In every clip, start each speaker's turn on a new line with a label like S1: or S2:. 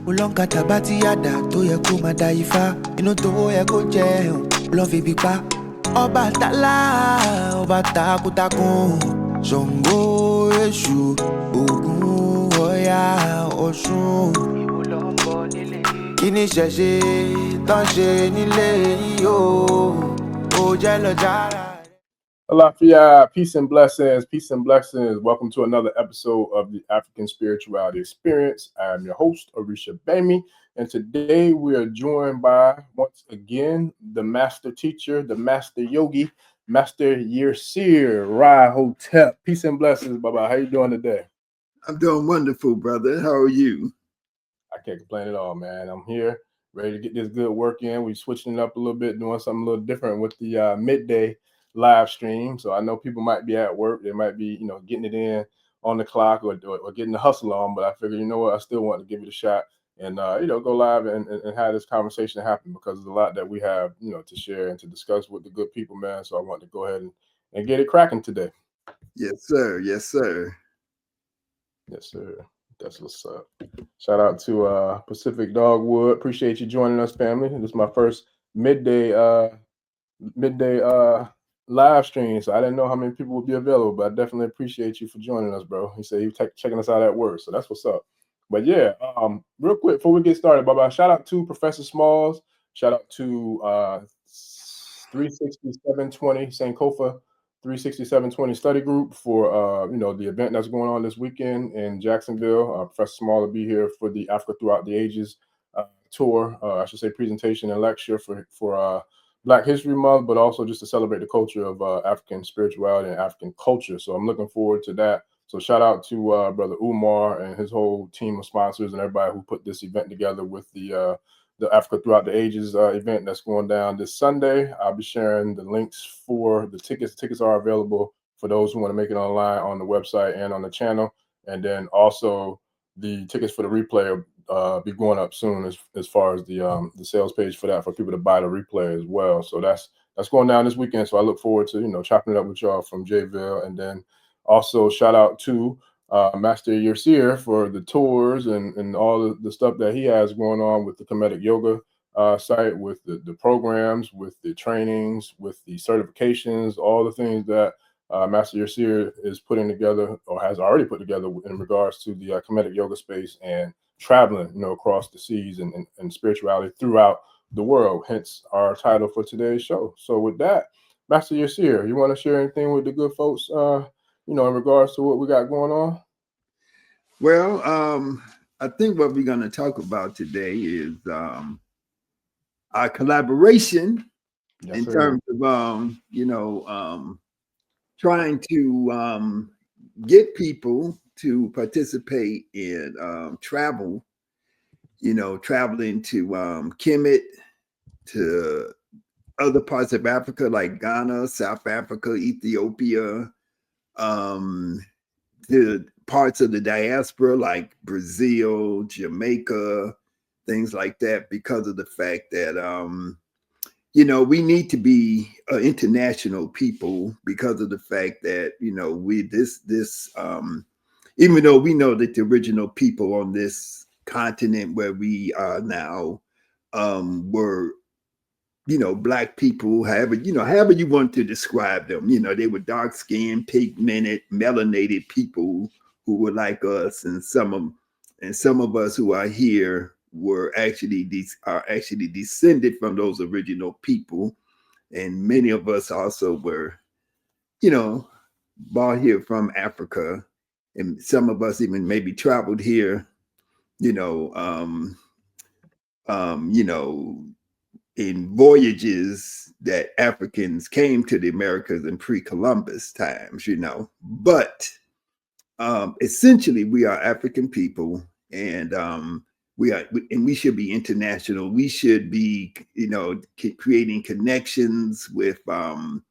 S1: Ulonkata bati yada tó yẹ kó máa da ifá. Inú tó yẹ kó jẹun ló fi bí pa. Ọba tálá, ọba takuntakun. Ṣàngó, Èṣù, Ògún, Ọya, Ọ̀ṣun. Ìwọ ló ń bọ̀ nílé. Kí ni ṣẹ̀ṣe tán ṣe nílé yìí o? Ó jẹ́ lọ jára.
S2: Alafia, peace and blessings, peace and blessings. Welcome to another episode of the African Spirituality Experience. I am your host, Orisha, and today we are joined by, once again, the Master Teacher, the Master Yogi, Master Yesir Ra Hotep. Peace and blessings, Baba. How you doing today?
S3: I'm doing wonderful, brother. How are you?
S2: I can't complain at all, man. I'm here, ready to get this good work in. We're switching it up a little bit, doing something a little different with the midday live stream. So I know people might be at work. They might be, getting it in on the clock or getting the hustle on. But I figured, I still want to give it a shot and, go live and have this conversation happen because there's a lot that we have, to share and to discuss with the good people, man. So I want to go ahead and get it cracking today.
S3: Yes, sir. Yes, sir.
S2: Yes, sir. That's what's up. Shout out to Pacific Dogwood. Appreciate you joining us, family. This is my first midday live stream, so I didn't know how many people would be available, but I definitely appreciate you for joining us, bro. He said he was checking us out at work, so that's what's up. But yeah, real quick before we get started, bye-bye. Shout out to Professor Smalls. Shout out to 36720 Sankofa 36720 study group for the event that's going on this weekend in Jacksonville. Professor Small will be here for the Africa Throughout the Ages tour, I should say presentation and lecture for Black History Month, but also just to celebrate the culture of African spirituality and African culture. So I'm looking forward to that. So shout out to Brother Umar and his whole team of sponsors and everybody who put this event together with the Africa Throughout the Ages event that's going down this Sunday. I'll be sharing the links for the tickets. Tickets are available for those who want to make it online on the website and on the channel. And then also the tickets for the replay will be going up soon as far as the sales page for that, for people to buy the replay as well. So that's going down this weekend. So I look forward to, chopping it up with y'all from Jayville. And then also shout out to Master Yesir for the tours and all the stuff that he has going on with the Kemetic Yoga site, with the programs, with the trainings, with the certifications, all the things that Master Yesir is putting together or has already put together in regards to the Kemetic Yoga space and traveling, across the seas and spirituality throughout the world, hence our title for today's show. So with that, Master Yesir, you want to share anything with the good folks in regards to what we got going on?
S3: Well, I think what we're going to talk about today is our collaboration in terms of, trying to get people to participate in travel, traveling to Kemet, to other parts of Africa like Ghana, South Africa, Ethiopia, to parts of the diaspora like Brazil, Jamaica, things like that, because of the fact that we need to be international people, because of the fact that even though we know that the original people on this continent where we are now were Black people, however you want to describe them, they were dark-skinned, pigmented, melanated people who were like us, and some of us who are here are actually descended from those original people, and many of us also were, brought here from Africa, and some of us even maybe traveled here, in voyages that Africans came to the Americas in pre-Columbus times, but essentially we are African people, and we should be international. We should be, creating connections with, from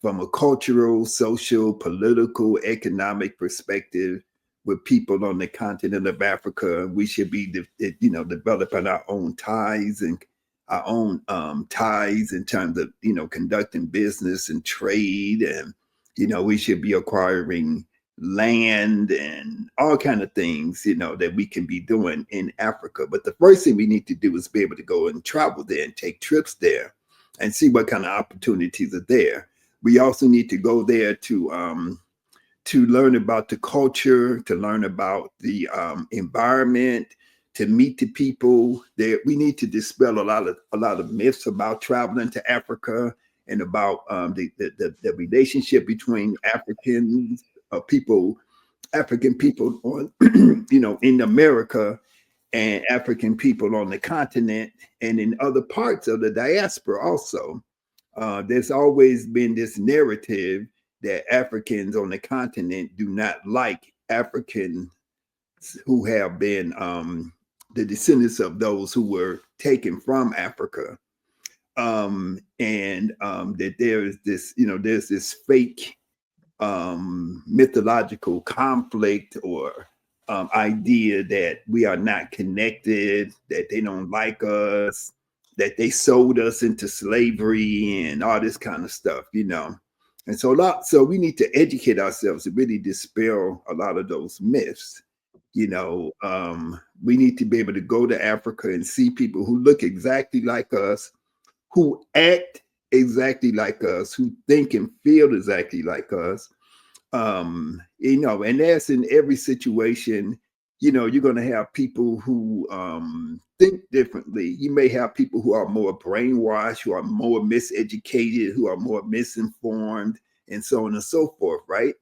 S3: a cultural, social, political, economic perspective with people on the continent of Africa. We should be, developing our own ties and our own ties in terms of, conducting business and trade. And, we should be acquiring land and all kind of things, you know, that we can be doing in Africa. But the first thing we need to do is be able to go and travel there and take trips there and see what kind of opportunities are there. We also need to go there to learn about the culture, to learn about the environment, to meet the people. There, we need to dispel a lot of myths about traveling to Africa and about the relationship between Africans, African people on, you know, in America and African people on the continent and in other parts of the diaspora also. There's always been this narrative that Africans on the continent do not like Africans who have been the descendants of those who were taken from Africa. That there is this, you know, there's this fake mythological conflict or idea that we are not connected, that they don't like us, that they sold us into slavery and all this kind of stuff, you know. And so we need to educate ourselves to really dispel a lot of those myths. You know, we need to be able to go to Africa and see people who look exactly like us, who act exactly like us, who think and feel exactly like us. You know, and that's in every situation. You know, you're going to have people who think differently. You may have people who are more brainwashed, who are more miseducated, who are more misinformed, and so on and so forth, right?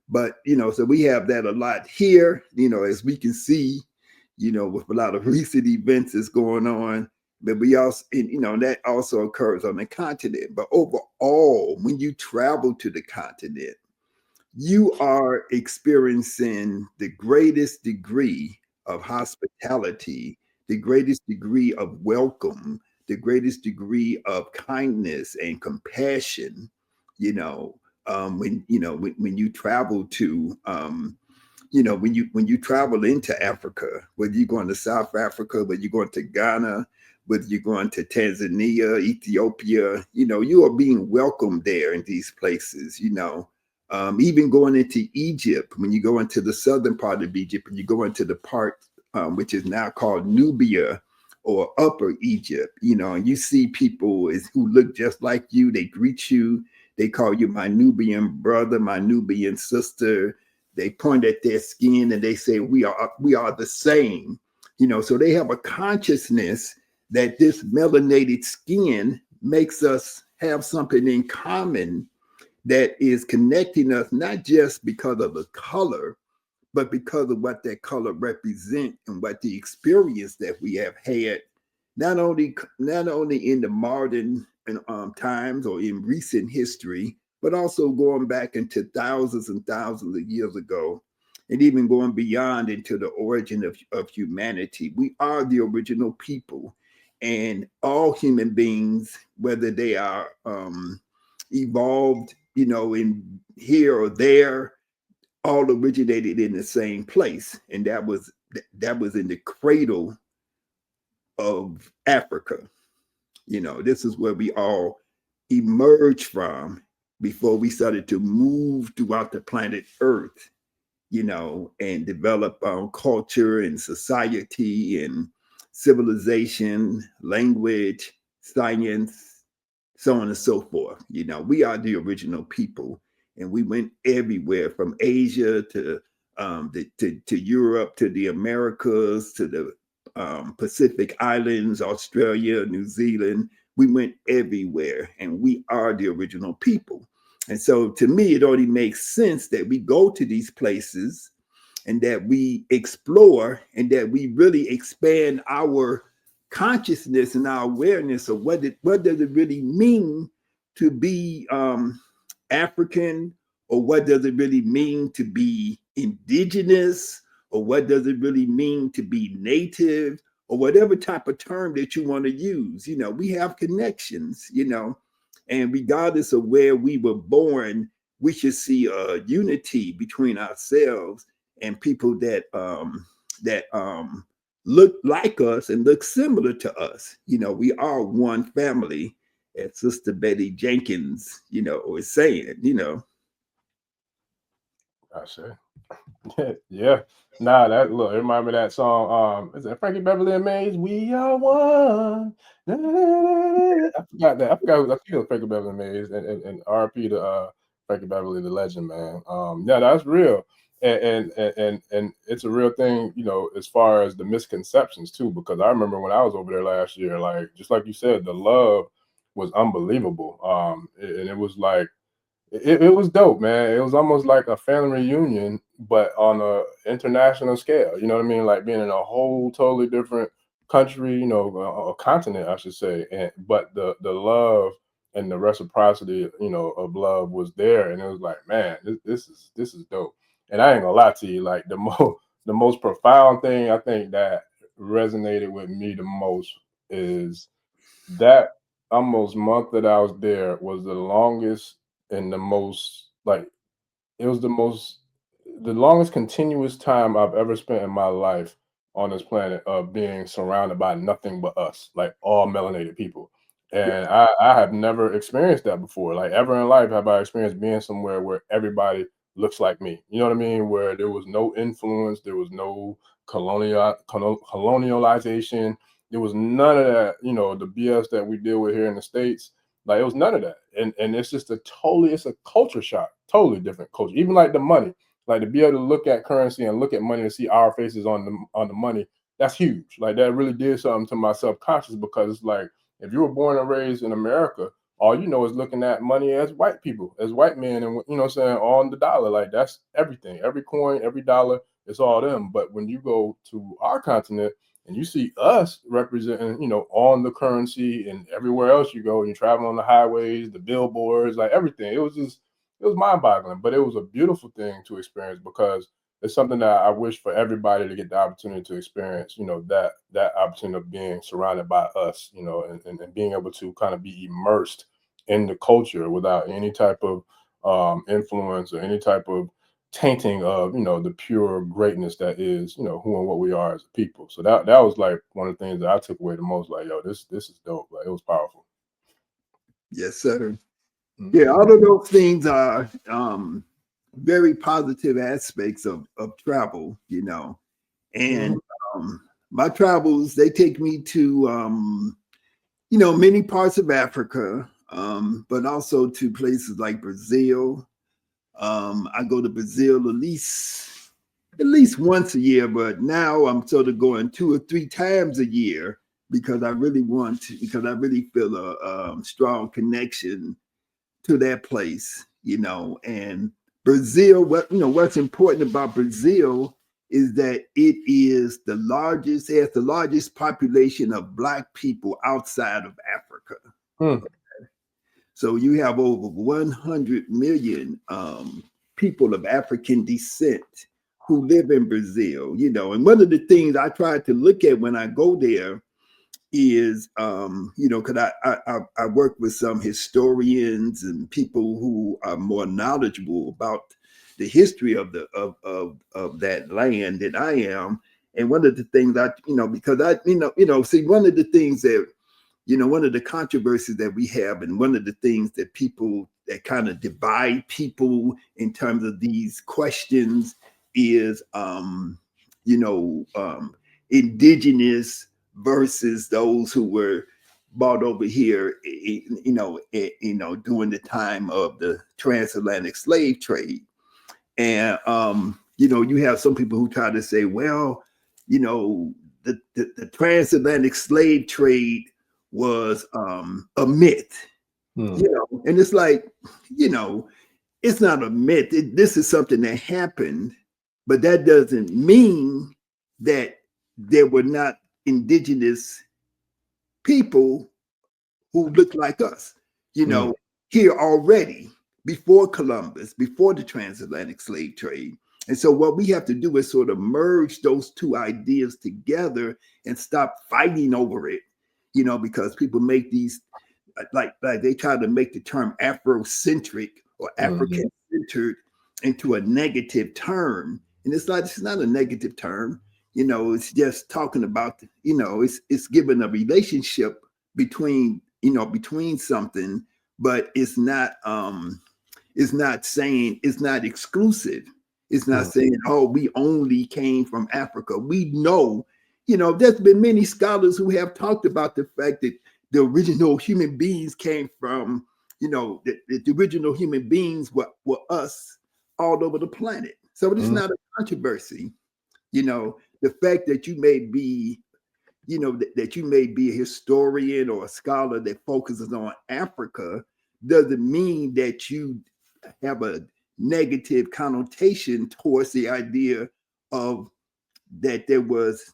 S3: But, you know, so we have that a lot here, you know, as we can see, you know, with a lot of recent events that's going on. But we also, you know, that also occurs on the continent. But overall, when you travel to the continent, you are experiencing the greatest degree of hospitality, the greatest degree of welcome, the greatest degree of kindness and compassion. You know, when you travel to you know, when you travel into Africa, whether you're going to South Africa, whether you're going to Ghana, whether you're going to Tanzania, Ethiopia, you know, you are being welcomed there in these places, you know. Even going into Egypt, when you go into the southern part of Egypt, and you go into the part which is now called Nubia or Upper Egypt, you know, and you see people who look just like you. They greet you. They call you my Nubian brother, my Nubian sister. They point at their skin and they say, we are the same. You know, so they have a consciousness that this melanated skin makes us have something in common that is connecting us, not just because of the color, but because of what that color represents and what the experience that we have had, not only in the modern times or in recent history, but also going back into thousands and thousands of years ago, and even going beyond into the origin of humanity. We are the original people, and all human beings, whether they are evolved, you know, in here or there, all originated in the same place, and that was in the cradle of Africa. You know, this is where we all emerged from before we started to move throughout the planet Earth, you know, and develop culture and society and civilization, language, science, so on and so forth. You know, we are the original people, and we went everywhere from Asia to Europe, to the Americas, to the Pacific Islands, Australia, New Zealand. We went everywhere, and we are the original people. And so to me, it only makes sense that we go to these places and that we explore and that we really expand our consciousness and our awareness of what does it really mean to be African, or what does it really mean to be indigenous, or what does it really mean to be native, or whatever type of term that you want to use. You know, we have connections, you know, and regardless of where we were born, we should see a unity between ourselves and people that look like us and look similar to us. You know, we are one family, as Sister Betty Jenkins, you know, was saying, you know.
S2: I say. Yeah. Nah, that look, it reminded me of that song. Is it Frankie Beverly and Maze? We are one. I forgot that. I forgot who, I think it was Frankie Beverly and Maze and RP to Frankie Beverly, the legend, man. Yeah, that's real. And it's a real thing, you know, as far as the misconceptions too, because I remember when I was over there last year, like just like you said, the love was unbelievable. And it was like it was dope, man. It was almost like a family reunion, but on a international scale. You know what I mean? Like being in a whole totally different country, you know, a continent, I should say. And but the love and the reciprocity, you know, of love was there, and it was like, man, this is dope. And I ain't gonna lie to you, like the most profound thing I think that resonated with me the most is that almost month that I was there was the longest and the most like it was the longest continuous time I've ever spent in my life on this planet of being surrounded by nothing but us, like all melanated people. And I have never experienced that before. Like ever in life have I experienced being somewhere where everybody looks like me. You know what I mean? Where there was no influence, there was no colonialization, there was none of that, you know, the BS that we deal with here in the States. Like it was none of that. And it's just it's a culture shock, totally different culture. Even like the money, like to be able to look at currency and look at money and see our faces on the money, that's huge. Like that really did something to my subconscious because it's like if you were born and raised in America, all you know is looking at money as white people, as white men, and you know what I'm saying, on the dollar. Like that's everything. Every coin, every dollar, it's all them. But when you go to our continent and you see us representing, you know, on the currency and everywhere else you go, and you travel on the highways, the billboards, like everything. It was mind-boggling, but it was a beautiful thing to experience because it's something that I wish for everybody to get the opportunity to experience, you know, that opportunity of being surrounded by us, you know, and being able to kind of be immersed in the culture without any type of influence or any type of tainting of, you know, the pure greatness that is, you know, who and what we are as a people. So that was like one of the things that I took away the most. Like, yo, this is dope. Like, it was powerful.
S3: Yes, sir. Yeah, all of those things are very positive aspects of travel, you know. And my travels, they take me to you know, many parts of Africa, but also to places like Brazil. I go to Brazil at least once a year, but now I'm sort of going 2 or 3 times a year because I really because I really feel a strong connection to that place, you know. And Brazil, what's important about Brazil is that it has the largest population of Black people outside of Africa. So you have over 100 million people of African descent who live in Brazil, you know. And one of the things I try to look at when I go there is, you know, because I work with some historians and people who are more knowledgeable about the history of that land than I am. And one of the things you know, because see, one of the things that, you know, one of the controversies that we have, and one of the things that kind of divide people in terms of these questions is, you know, indigenous versus those who were brought over here, you know, during the time of the transatlantic slave trade. And, you know, you have some people who try to say, well, you know, the transatlantic slave trade was a myth, you know. And it's like, you know, it's not a myth. This is something that happened, but that doesn't mean that there were not indigenous people who look like us, you know, here already before Columbus, before the transatlantic slave trade. And so what we have to do is sort of merge those two ideas together and stop fighting over it, you know, because people make these, like they try to make the term Afrocentric or African-centered into a negative term. And it's not a negative term. You know, it's just talking about, you know, it's given a relationship between, you know, between something, but it's not saying, it's not exclusive. It's not saying, oh, we only came from Africa. We know, there's been many scholars who have talked about the fact that the original human beings came from, the original human beings were us all over the planet. So it's not a controversy. The fact that you may be, that you may be a historian or a scholar that focuses on Africa doesn't mean that you have a negative connotation towards the idea of that there was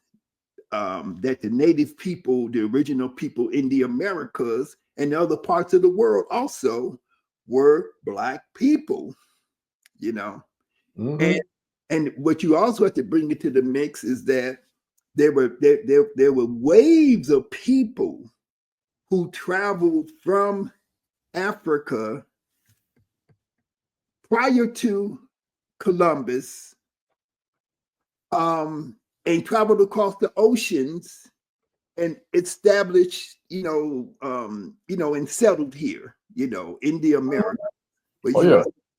S3: that the native people, the original people in the Americas and other parts of the world also were Black people, and what you also have to bring into the mix is that there were waves of people who traveled from Africa prior to Columbus, and traveled across the oceans and established, and settled here, in the Americas,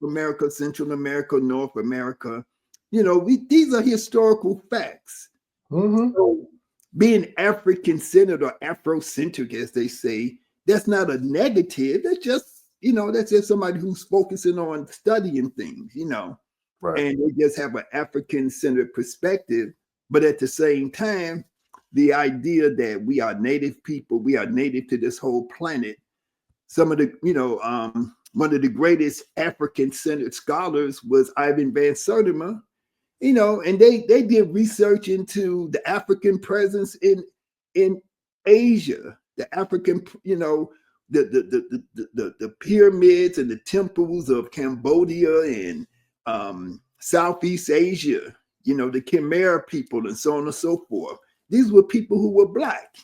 S3: America, Central America, North America. These are historical facts. So being African-centered or Afrocentric, as they say, that's not a negative. That's just somebody who's focusing on studying things,
S2: Right.
S3: And they just have an African-centered perspective. But at the same time, the idea that we are native people, we are native to this whole planet. Some of the, one of the greatest African-centered scholars was Ivan Van Sertima, and they did research into the African presence in Asia, the African, the pyramids and the temples of Cambodia and Southeast Asia, the Khmer people and so on and so forth. These were people who were Black.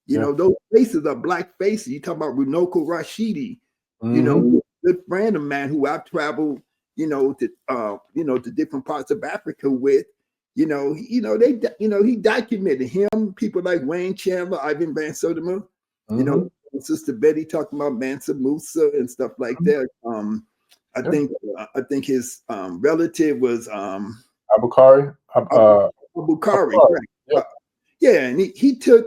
S3: Those faces are Black faces. You talk about Runoko Rashidi, a good friend of mine who I've traveled, to different parts of Africa with. He documented him. People like Wayne Chandler, Ivan Van Sertima, Sister Betty talking about Mansa Musa and stuff like that. I think his relative was
S2: Abukari.
S3: Abukari, right? And he took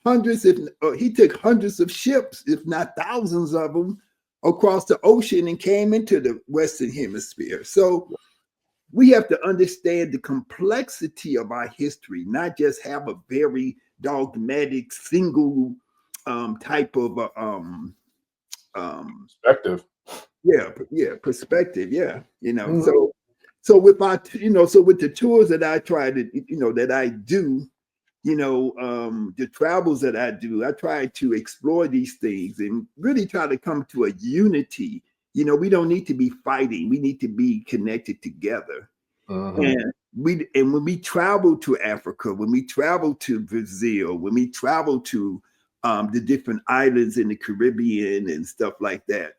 S3: hundreds of ships, if not thousands of them, across the ocean and came into the Western Hemisphere. So we have to understand the complexity of our history, not just have a very dogmatic single type of
S2: perspective.
S3: Perspective. So with our, so with the tours that I try to, that I do, the travels that I do, I try to explore these things and really try to come to a unity. We don't need to be fighting. We need to be connected together. And when we travel to Africa, when we travel to Brazil, when we travel to the different islands in the Caribbean and stuff like that,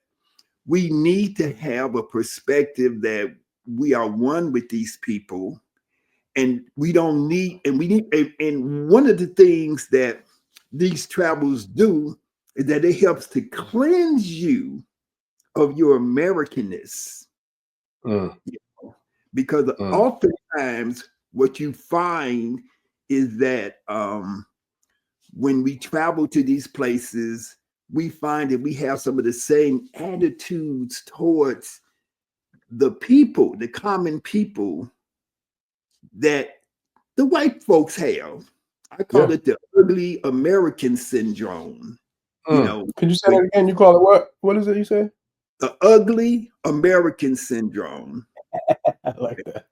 S3: we need to have a perspective that we are one with these people. And we don't need, and one of the things that these travels do is that it helps to cleanse you of your Americanness. Because oftentimes what you find is that when we travel to these places, we find that we have some of the same attitudes towards the people, the common people, that the white folks have. I call it the ugly American syndrome.
S2: Can you say that again? You call it what? What is it you say?
S3: The ugly American syndrome.
S2: I like that.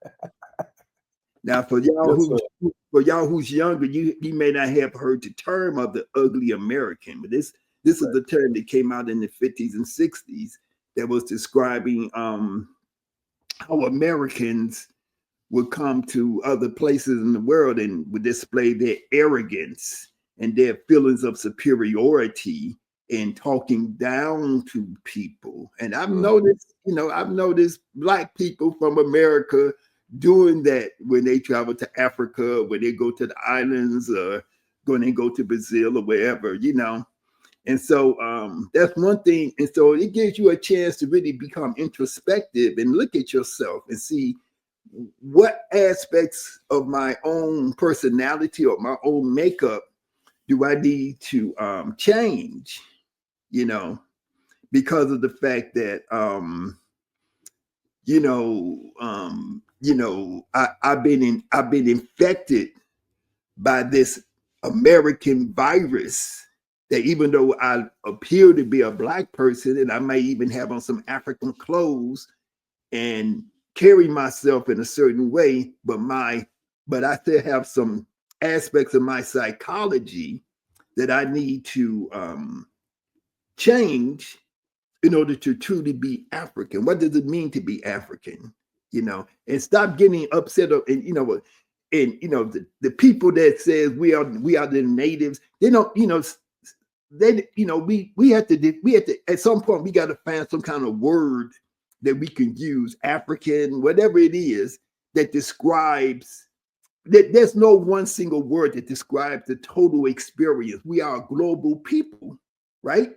S3: Now, for y'all who's younger, you may not have heard the term of the ugly American, but this is the term that came out in the 50s and 60s that was describing how Americans would come to other places in the world and would display their arrogance and their feelings of superiority and talking down to people. And I've noticed Black people from America doing that when they travel to Africa, when they go to the islands, or when they go to Brazil or wherever, And so that's one thing. And so it gives you a chance to really become introspective and look at yourself and see what aspects of my own personality or my own makeup do I need to change, you know, because of the fact that I've been infected by this American virus, that even though I appear to be a Black person and I may even have on some African clothes and carry myself in a certain way, but I still have some aspects of my psychology that I need to change in order to truly be African. What does it mean to be African? And stop getting upset and the people that says we are the natives, they don't, we have to at some point we got to find some kind of word that we can use, African, whatever it is, that describes that. There's no one single word that describes the total experience. We are a global people, right?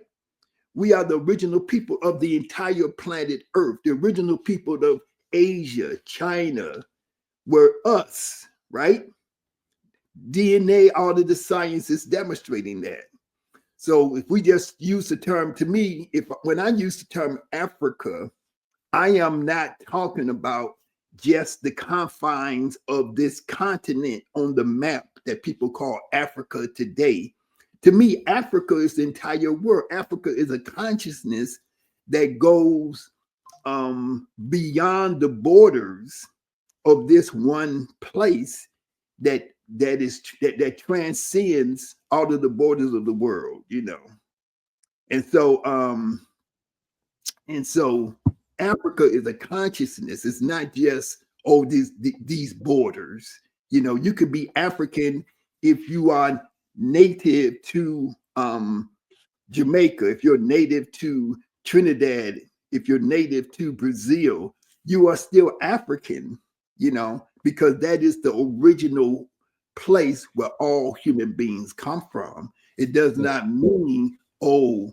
S3: We are the original people of the entire planet Earth. The original people of Asia, China, were us, right? DNA, all of the science is demonstrating that. So if we just use the term, to me, when I use the term Africa, I am not talking about just the confines of this continent on the map that people call Africa today. To me, Africa is the entire world. Africa is a consciousness that goes beyond the borders of this one place that transcends all of the borders of the world, And so Africa is a consciousness. It's not just these borders. You could be African if you are native to Jamaica, if you're native to Trinidad, if you're native to Brazil, you are still African, because that is the original place where all human beings come from. It does not mean, oh,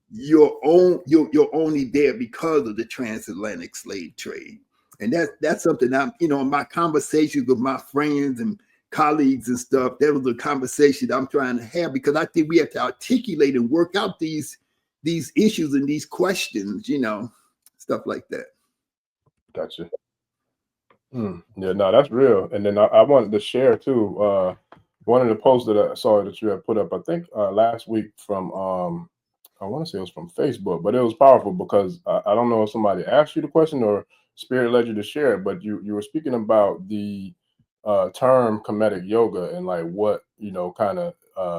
S3: you're only there because of the transatlantic slave trade. And that's something I'm, in my conversations with my friends and colleagues and stuff, that was a conversation I'm trying to have, because I think we have to articulate and work out these issues and these questions, stuff like that.
S2: Gotcha. Yeah, no, that's real. And then I wanted to share too, one of the posts that I saw that you had put up, I think last week from, I want to say it was from Facebook, but it was powerful because I don't know if somebody asked you the question or Spirit led you to share it, but you were speaking about the term Kemetic yoga and like what, kind of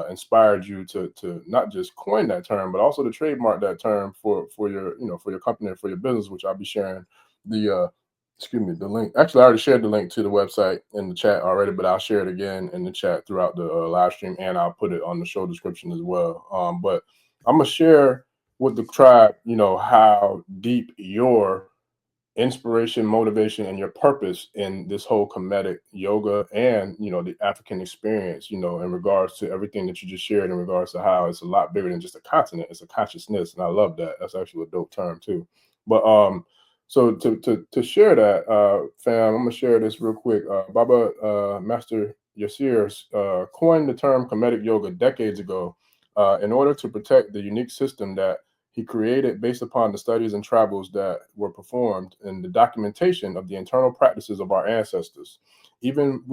S2: inspired you to not just coin that term, but also to trademark that term for your, for your company and for your business, which I'll be sharing the the link. Actually, I already shared the link to the website in the chat already, but I'll share it again in the chat throughout the live stream, and I'll put it on the show description as well. But I'm gonna share with the tribe, how deep your inspiration, motivation, and your purpose in this whole Kemetic yoga and, the African experience, in regards to everything that you just shared, in regards to how it's a lot bigger than just a continent, it's a consciousness. And I love that. That's actually a dope term too. But so to share that, fam, I'm gonna share this real quick. Baba Master Yesir coined the term Kemetic yoga decades ago in order to protect the unique system that he created based upon the studies and travels that were performed and the documentation of the internal practices of our ancestors. Even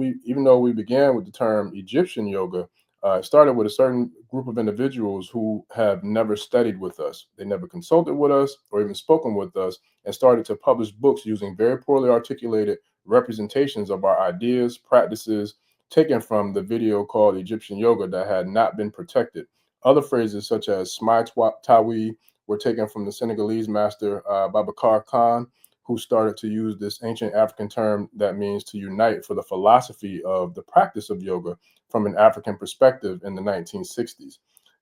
S2: though we began with the term Egyptian yoga, it started with a certain group of individuals who have never studied with us. They never consulted with us or even spoken with us, and started to publish books using very poorly articulated representations of our ideas, practices, taken from the video called Egyptian yoga that had not been protected. Other phrases such as Smai Tawi were taken from the Senegalese master Babacar Khan, who started to use this ancient African term that means to unite for the philosophy of the practice of yoga from an African perspective in the 1960s.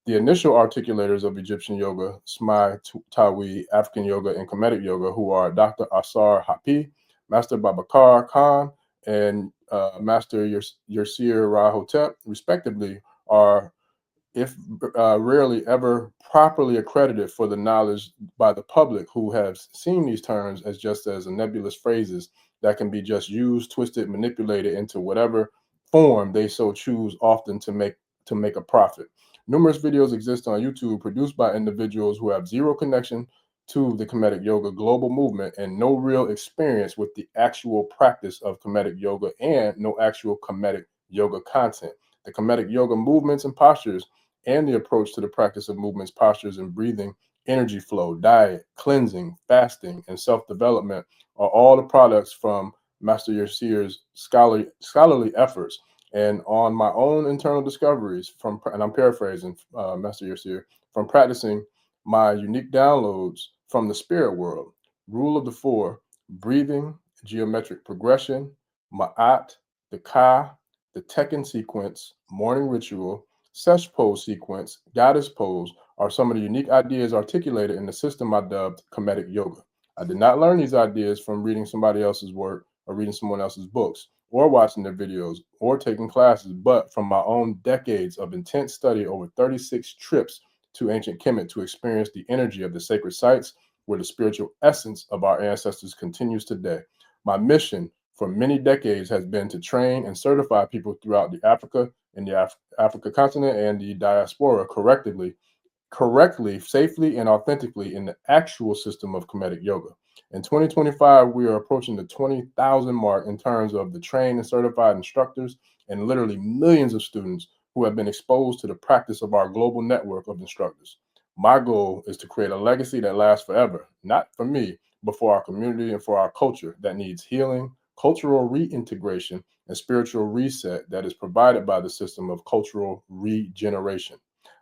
S2: The initial articulators of Egyptian yoga, Smai Tawi, African yoga, and Kemetic yoga, who are Dr. Asar Hapi, Master Babacar Khan, and Master Yesir Ra Hotep, respectively, are, if rarely ever, properly accredited for the knowledge by the public, who have seen these terms as just as nebulous phrases that can be just used, twisted, manipulated into whatever form they so choose, often to make a profit. Numerous videos exist on YouTube produced by individuals who have zero connection to the Kemetic Yoga global movement and no real experience with the actual practice of Kemetic Yoga and no actual Kemetic Yoga content. The Kemetic Yoga movements and postures and the approach to the practice of movements, postures, and breathing, energy flow, diet, cleansing, fasting, and self-development are all the products from Master Yesir's scholarly efforts and on my own internal discoveries from, and I'm paraphrasing Master Yesir, from practicing my unique downloads from the spirit world, rule of the four, breathing, geometric progression, ma'at, the ka, the Tekken sequence, morning ritual, sesh pose sequence, goddess pose are some of the unique ideas articulated in the system I dubbed Kemetic Yoga. I did not learn these ideas from reading somebody else's work or reading someone else's books or watching their videos or taking classes, but from my own decades of intense study over 36 trips to ancient Kemet to experience the energy of the sacred sites where the spiritual essence of our ancestors continues today. My mission for many decades has been to train and certify people throughout the Africa and the Africa continent and the diaspora correctly, safely, and authentically in the actual system of Kemetic Yoga. In 2025, we are approaching the 20,000 mark in terms of the trained and certified instructors and literally millions of students who have been exposed to the practice of our global network of instructors. My goal is to create a legacy that lasts forever, not for me, but for our community and for our culture that needs healing, cultural reintegration, and spiritual reset that is provided by the system of cultural regeneration.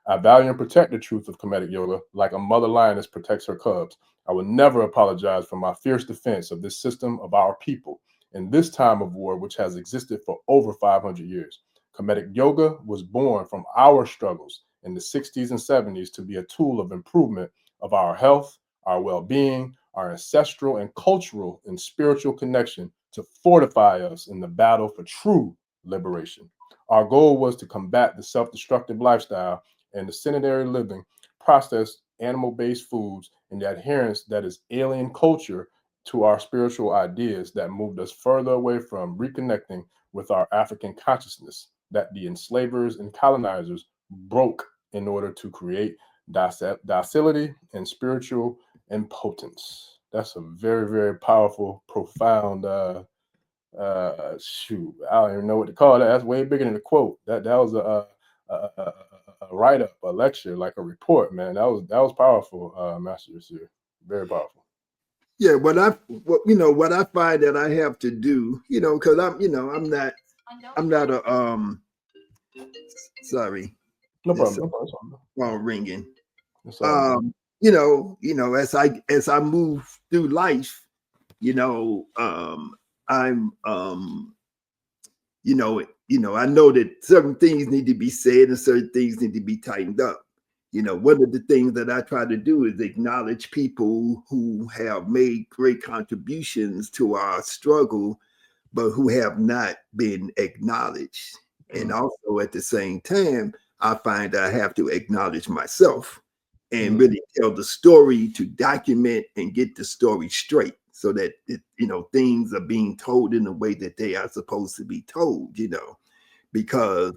S2: I value and protect the truth of Kemetic Yoga like a mother lioness protects her cubs. I will never apologize for my fierce defense of this system of our people in this time of war, which has existed for over 500 years. Kemetic Yoga was born from our struggles in the 60s and 70s to be a tool of improvement of our health, our well-being, our ancestral and cultural and spiritual connection to fortify us in the battle for true liberation. Our goal was to combat the self-destructive lifestyle and the sedentary living, processed animal-based foods, and the adherence that is alien culture to our spiritual ideas that moved us further away from reconnecting with our African consciousness that the enslavers and colonizers broke in order to create docility and spiritual impotence. That's a very, very powerful, profound shoot. I don't even know what to call that. That's way bigger than a quote. That was a write up, a lecture, like a report, man. That was powerful, Master Yesir. Very powerful.
S3: Yeah, what I find that I have to do, because I'm not a sorry.
S2: No problem. No problem.
S3: Phone ringing.
S2: It's all
S3: As I move through life, I'm I know that certain things need to be said and certain things need to be tightened up. One of the things that I try to do is acknowledge people who have made great contributions to our struggle, but who have not been acknowledged. And also at the same time, I find I have to acknowledge myself and really tell the story, to document and get the story straight so that things are being told in the way that they are supposed to be told, because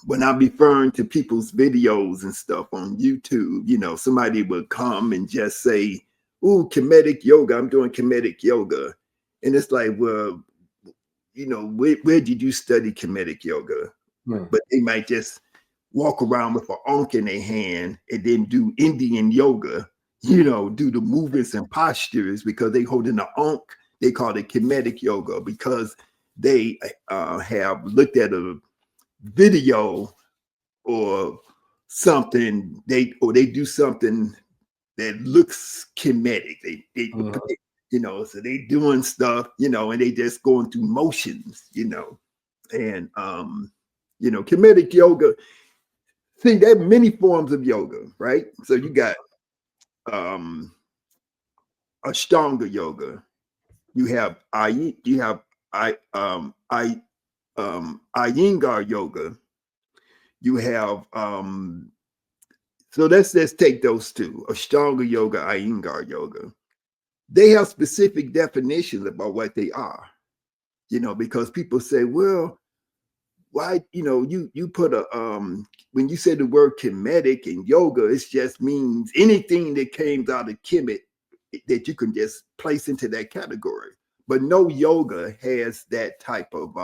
S3: when I'm referring to people's videos and stuff on YouTube, somebody would come and just say, "Ooh, Kemetic Yoga, I'm doing Kemetic Yoga." And it's like, well, where did you study Kemetic Yoga? But they might just walk around with an ankh in their hand and then do Indian yoga, do the movements and postures because they holding the ankh. They call it Kemetic Yoga because they have looked at a video or something, they do something that looks Kemetic. So they doing stuff, and they just going through motions, and Kemetic Yoga. See, there are many forms of yoga, right? So you got Ashtanga yoga. You have Iyengar yoga. You have so let's take those two: Ashtanga yoga, Iyengar yoga. they have specific definitions about what they are, you know, because people say, well, why, you know, you put a, when you say the word Kemetic and yoga, it just means anything that came out of Kemet that you can just place into that category. But no yoga has that type of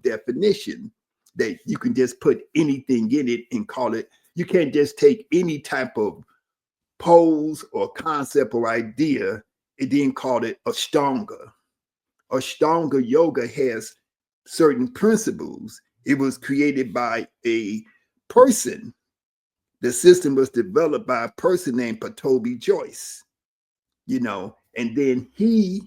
S3: definition that you can just put anything in it and call it. You can't just take any type of pose or concept or idea and then call it Ashtanga. Ashtanga yoga has certain principles. It was created by a person. The system was developed by a person named Patobi Joyce, you know, and then he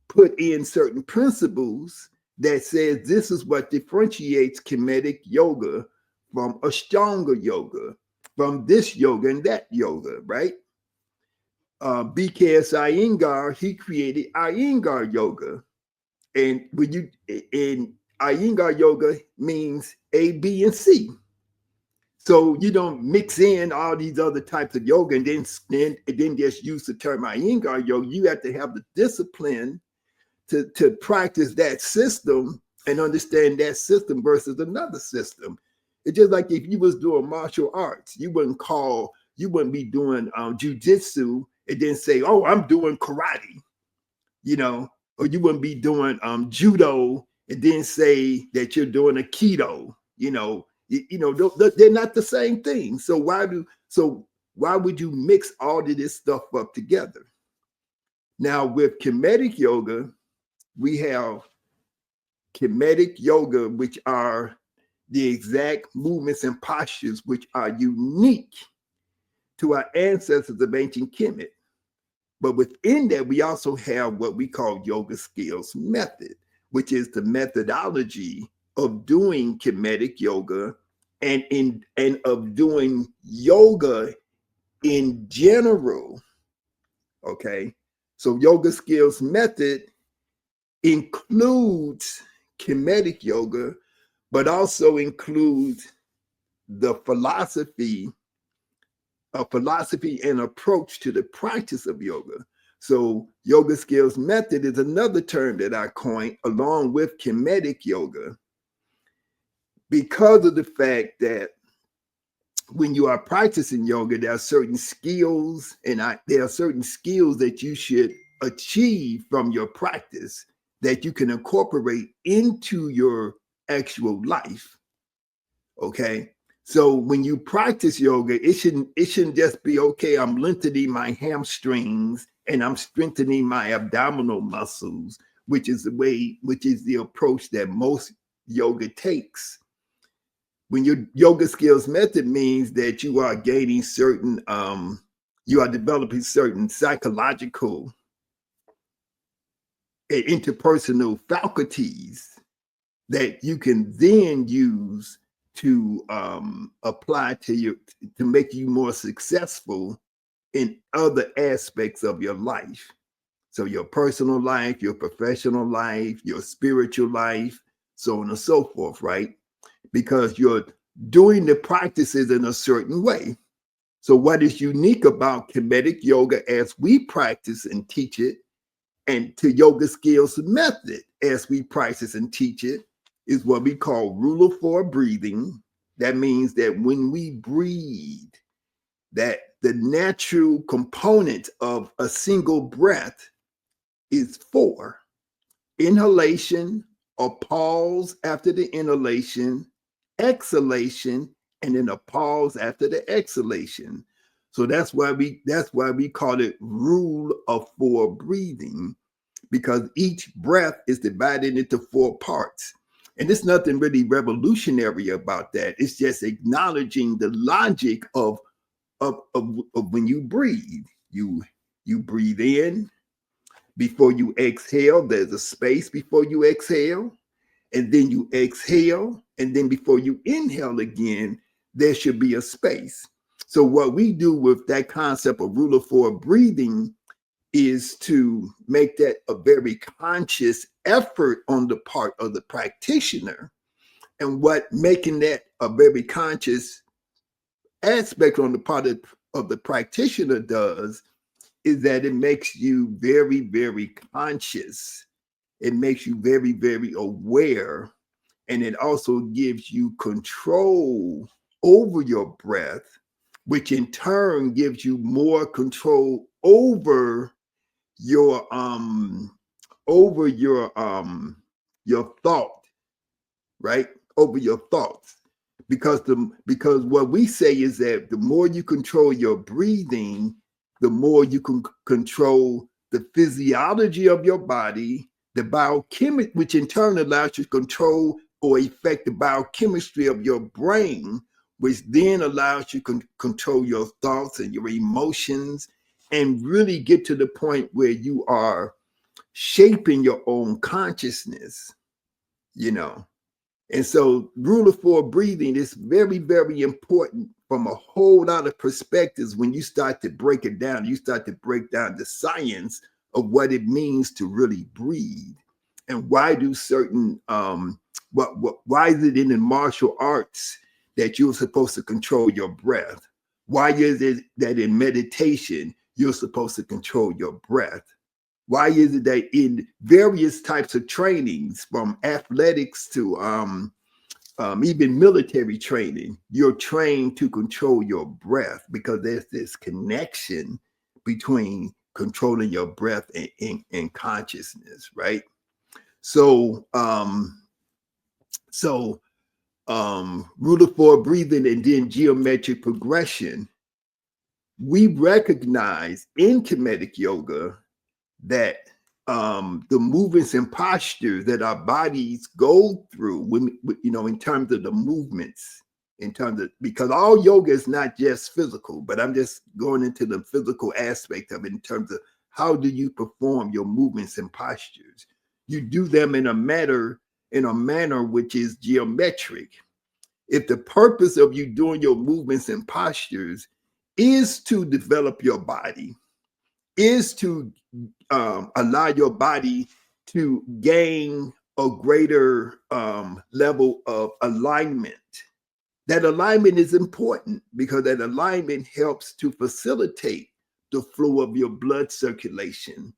S3: put in certain principles that says this is what differentiates Kemetic yoga from Ashtanga yoga, from this yoga and that yoga, right? BKS Iyengar, he created Iyengar yoga. And when you, in Iyengar yoga means A, B, and C. So you don't mix in all these other types of yoga and then just use the term Iyengar yoga. You have to have the discipline to practice that system and understand that system versus another system. It's just like if you was doing martial arts, you wouldn't be doing jujitsu and then say, oh, I'm doing karate, you know, or you wouldn't be doing judo and then say that you're doing aikido, you know, they're not the same thing. So why would you mix all of this stuff up together? Now with Kemetic yoga, we have Kemetic yoga, which are the exact movements and postures which are unique to our ancestors of ancient Kemet. But within that, we also have what we call yoga skills method, which is the methodology of doing Kemetic yoga and of doing yoga in general. Okay, so yoga skills method includes Kemetic yoga, but also includes the philosophy and approach to the practice of yoga. So yoga skills method is another term that I coined along with Kemetic yoga, because of the fact that when you are practicing yoga, there are certain skills there are certain skills that you should achieve from your practice that you can incorporate into your actual life. Okay. So when you practice yoga, it shouldn't just be, okay, I'm lengthening my hamstrings and I'm strengthening my abdominal muscles, which is the approach that most yoga takes. When your yoga skills method means that you are gaining certain, you are developing certain psychological and interpersonal faculties that you can then use to apply to make you more successful in other aspects of your life. So your personal life, your professional life, your spiritual life, so on and so forth, right? Because you're doing the practices in a certain way. So what is unique about Kemetic yoga as we practice and teach it, and to yoga skills method as we practice and teach it, is what we call rule of 4 breathing. That means that when we breathe, that the natural component of a single breath is 4. Inhalation, or pause after the inhalation, exhalation, and then a pause after the exhalation. So that's why we call it rule of 4 breathing, because each breath is divided into 4 parts. And there's nothing really revolutionary about that. It's just acknowledging the logic of when you breathe. You breathe in. Before you exhale, there's a space before you exhale. And then you exhale. And then before you inhale again, there should be a space. So what we do with that concept of rule of 4 breathing is to make that a very conscious effort on the part of the practitioner. And what making that a very conscious aspect on the part of the practitioner does is that it makes you very, very conscious. It makes you very, very aware. And it also gives you control over your breath, which in turn gives you more control over your thought, right? Over your thoughts. Because what we say is that the more you control your breathing, the more you can control the physiology of your body, the biochemistry, which in turn allows you to control or affect the biochemistry of your brain, which then allows you to control your thoughts and your emotions, and really get to the point where you are shaping your own consciousness, you know. And so rule of 4 breathing is very, very important from a whole lot of perspectives. When you start to break it down, you start to break down the science of what it means to really breathe. And why do certain, why is it in the martial arts that you're supposed to control your breath? Why is it that in meditation, you're supposed to control your breath? Why is it that in various types of trainings, from athletics to even military training, you're trained to control your breath? Because there's this connection between controlling your breath and consciousness, right? So, rule of 4 breathing and then geometric progression. We recognize in Kemetic yoga that the movements and postures that our bodies go through, when, you know, in terms of the movements, in terms of, because all yoga is not just physical, but I'm just going into the physical aspect of it in terms of how do you perform your movements and postures. You do them in a manner which is geometric. If the purpose of you doing your movements and postures is to develop your body, is to allow your body to gain a greater level of alignment. That alignment is important because that alignment helps to facilitate the flow of your blood circulation.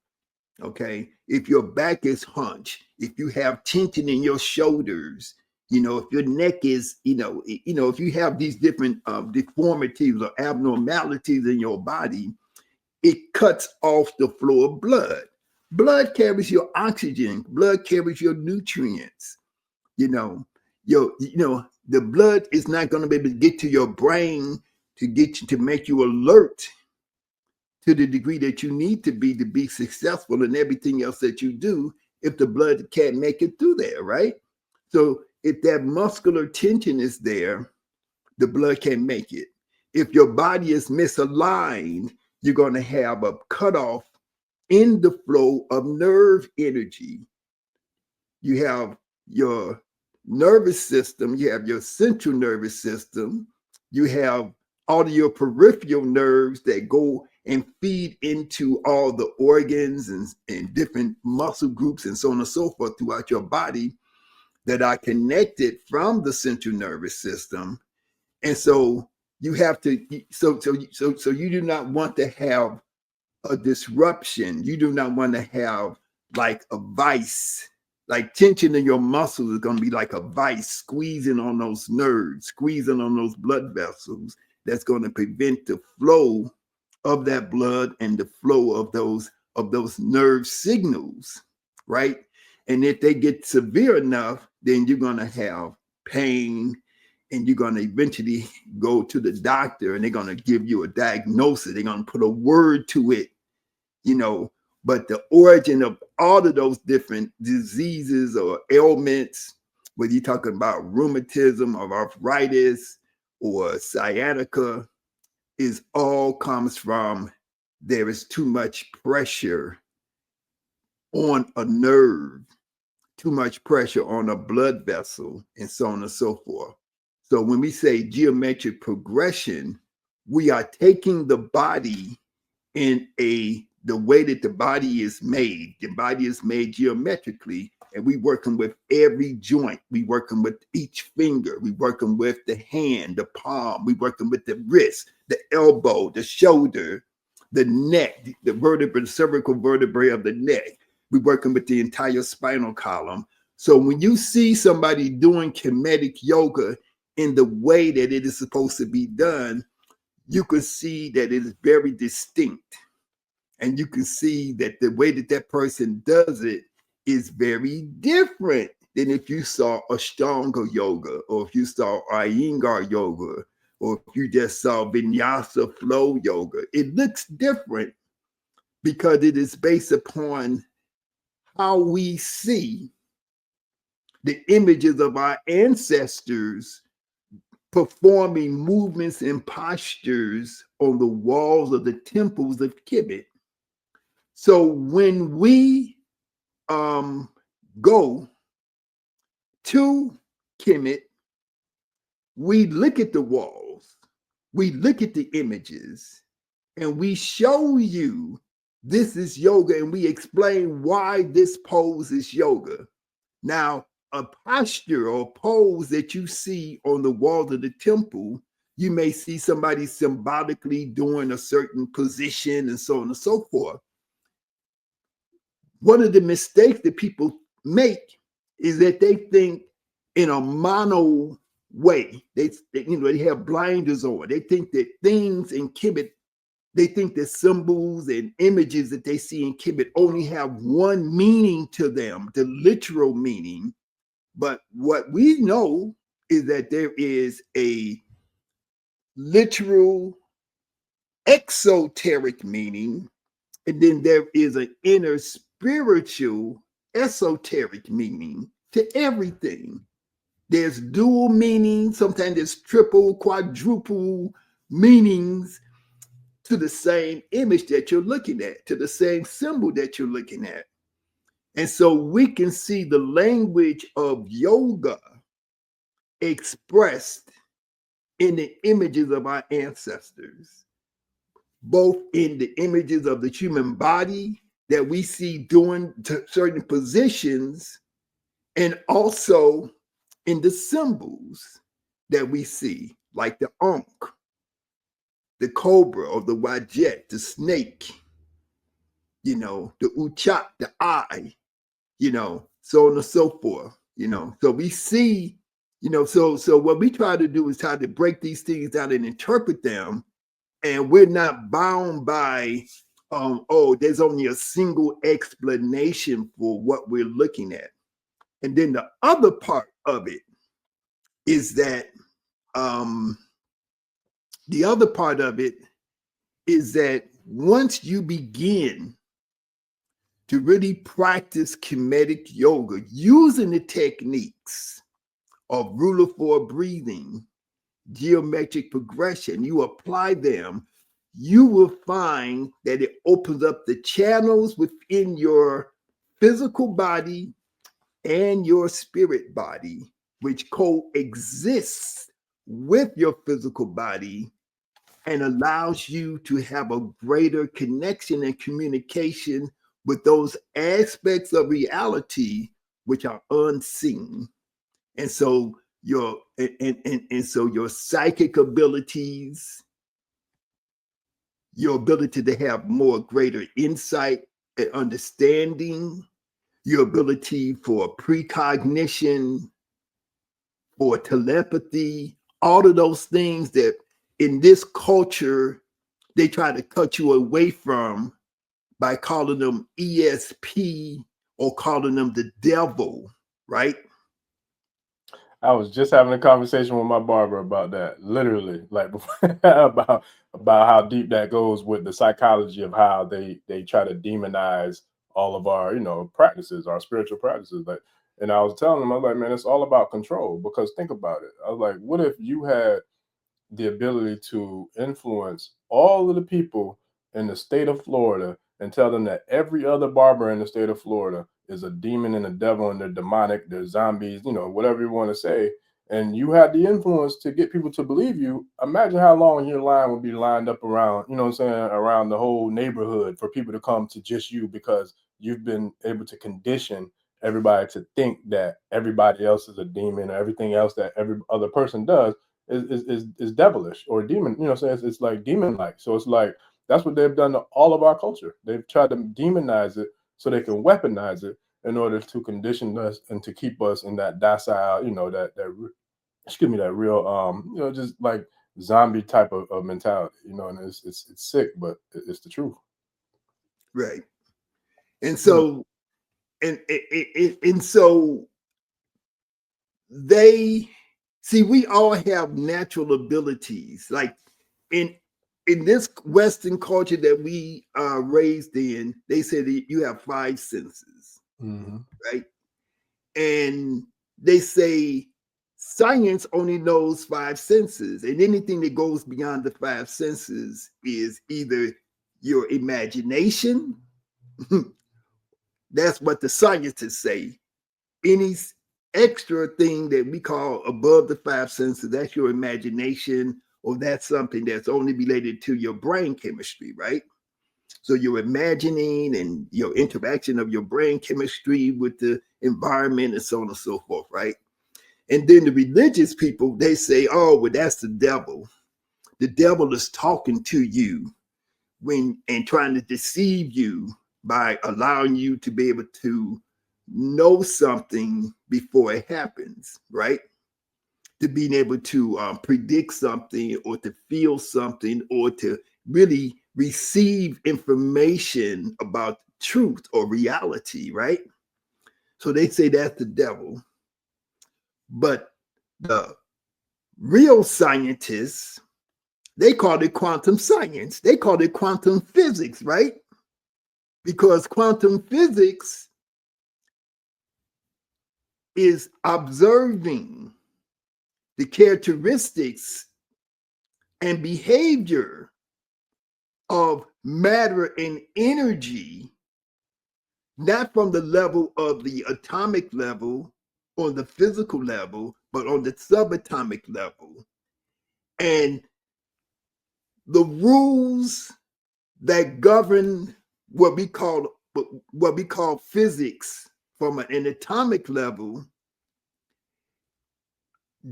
S3: Okay, if your back is hunched, if you have tension in your shoulders, you know, if your neck is, if you have these different deformities or abnormalities in your body, it cuts off the flow of blood. Blood carries your oxygen. Blood carries your nutrients. The blood is not going to be able to get to your brain to make you alert to the degree that you need to be successful in everything else that you do if the blood can't make it through there, right? So if that muscular tension is there, the blood can't make it. If your body is misaligned, you're going to have a cutoff in the flow of nerve energy. You have your nervous system, you have your central nervous system, you have all of your peripheral nerves that go and feed into all the organs and different muscle groups and so on and so forth throughout your body that are connected from the central nervous system. And so you have to, so you do not want to have a disruption. You do not want to have like a vice, like tension in your muscles is going to be like a vice squeezing on those nerves, squeezing on those blood vessels. That's going to prevent the flow of that blood and the flow of those nerve signals, right? And if they get severe enough, then you're going to have pain, and you're going to eventually go to the doctor and they're going to give you a diagnosis. They're going to put a word to it, but the origin of all of those different diseases or ailments, whether you're talking about rheumatism or arthritis or sciatica, is all comes from there is too much pressure on a nerve, too much pressure on a blood vessel, and so on and so forth. So when we say geometric progression, we are taking the body in the way that the body is made. The body is made geometrically, and we working with every joint. We working with each finger. We working with the hand, the palm. We working with the wrist, the elbow, the shoulder, the neck, the vertebrae, the cervical vertebrae of the neck. We're working with the entire spinal column. So when you see somebody doing Kemetic yoga in the way that it is supposed to be done, you can see that it is very distinct. And you can see that the way that that person does it is very different than if you saw Ashtanga yoga, or if you saw Iyengar yoga, or if you just saw Vinyasa flow yoga. It looks different because it is based upon how we see the images of our ancestors performing movements and postures on the walls of the temples of Kemet. So when we go to Kemet, we look at the walls, we look at the images, and we show you this is yoga, and we explain why this pose is yoga. Now, a posture or pose that you see on the walls of the temple, you may see somebody symbolically doing a certain position and so on and so forth. One of the mistakes that people make is that they think in a mono way. They have blinders on. They think that things in Kemet, they think that symbols and images that they see in Kemet only have one meaning to them, the literal meaning. But what we know is that there is a literal exoteric meaning, and then there is an inner spiritual esoteric meaning to everything. There's dual meaning, sometimes there's triple, quadruple meanings to the same image that you're looking at, to the same symbol that you're looking at. And so we can see the language of yoga expressed in the images of our ancestors, both in the images of the human body that we see doing certain positions, and also in the symbols that we see, like the Ankh, the cobra or the wajet, the snake, the uchat, the eye, so on and so forth, So we see, so what we try to do is try to break these things down and interpret them. And we're not bound by, there's only a single explanation for what we're looking at. And then the other part of it is that, once you begin to really practice Kemetic yoga using the techniques of rule of four breathing, geometric progression, you apply them, you will find that it opens up the channels within your physical body and your spirit body, which coexists with your physical body and allows you to have a greater connection and communication with those aspects of reality which are unseen. And so your psychic abilities, your ability to have more greater insight and understanding, your ability for precognition, for telepathy, all of those things that in this culture they try to cut you away from by calling them ESP or calling them the devil, right?
S2: I was just having a conversation with my barber about that, literally, like about how deep that goes with the psychology of how they try to demonize all of our, practices, our spiritual practices. Like, and I was telling them, I was like, man, it's all about control. Because think about it. I was like, what if you had the ability to influence all of the people in the state of Florida and tell them that every other barber in the state of Florida is a demon and a devil and they're demonic, they're zombies, whatever you want to say, and you had the influence to get people to believe you? Imagine how long your line would be lined up around, around the whole neighborhood for people to come to just you, because you've been able to condition everybody to think that everybody else is a demon, or everything else that every other person does is devilish or demon, so it's like demon-like. So it's like That's what they've done to all of our culture. They've tried to demonize it so they can weaponize it in order to condition us and to keep us in that docile, that real, just like zombie type of mentality, and it's sick, but it's the truth.
S3: Right. And so, and so they see, we all have natural abilities. Like in this Western culture that we are raised in, they say that you have 5 senses, right? And they say science only knows 5 senses, and anything that goes beyond the 5 senses is either your imagination. That's what the scientists say. Any extra thing that we call above the 5 senses, that's your imagination, or that's something that's only related to your brain chemistry, right? So you're imagining and your interaction of your brain chemistry with the environment and so on and so forth, right? And then the religious people, they say, oh, well, that's the devil. The devil is talking to you and trying to deceive you by allowing you to be able to know something before it happens, right? To being able to predict something or to feel something or to really receive information about truth or reality, right? So they say that's the devil. But the real scientists, they call it quantum science. They call it quantum physics, right? Because quantum physics is observing the characteristics and behavior of matter and energy, not from the level of the atomic level or the physical level, but on the subatomic level. And the rules that govern what we call physics from an atomic level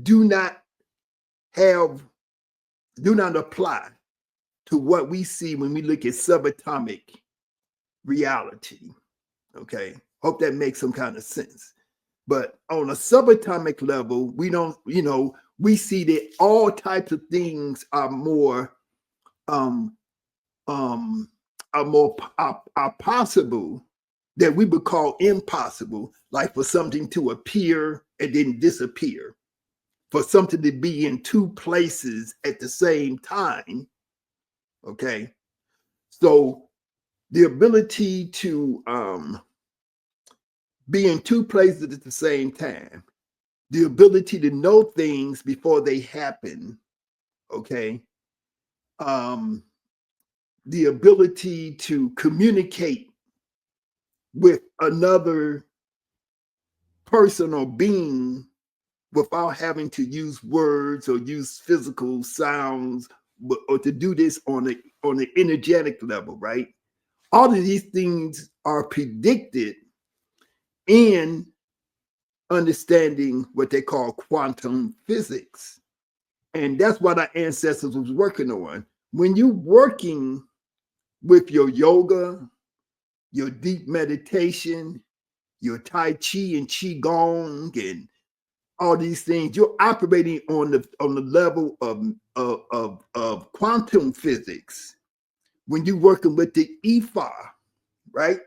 S3: do not apply to what we see when we look at subatomic reality. Okay, hope that makes some kind of sense. But on a subatomic level, we don't, we see that all types of things are more are possible that we would call impossible, like for something to appear and then disappear, for something to be in 2 places at the same time. Okay, so the ability to be in 2 places at the same time, the ability to know things before they happen, okay, the ability to communicate with another person or being without having to use words or use physical sounds, or to do this on an energetic level, right? All of these things are predicted in understanding what they call quantum physics. And that's what our ancestors was working on. When you're working with your yoga, your deep meditation, your Tai Chi and Qigong, and all these things, you're operating on the level of quantum physics. When you're working with the Ifa, right?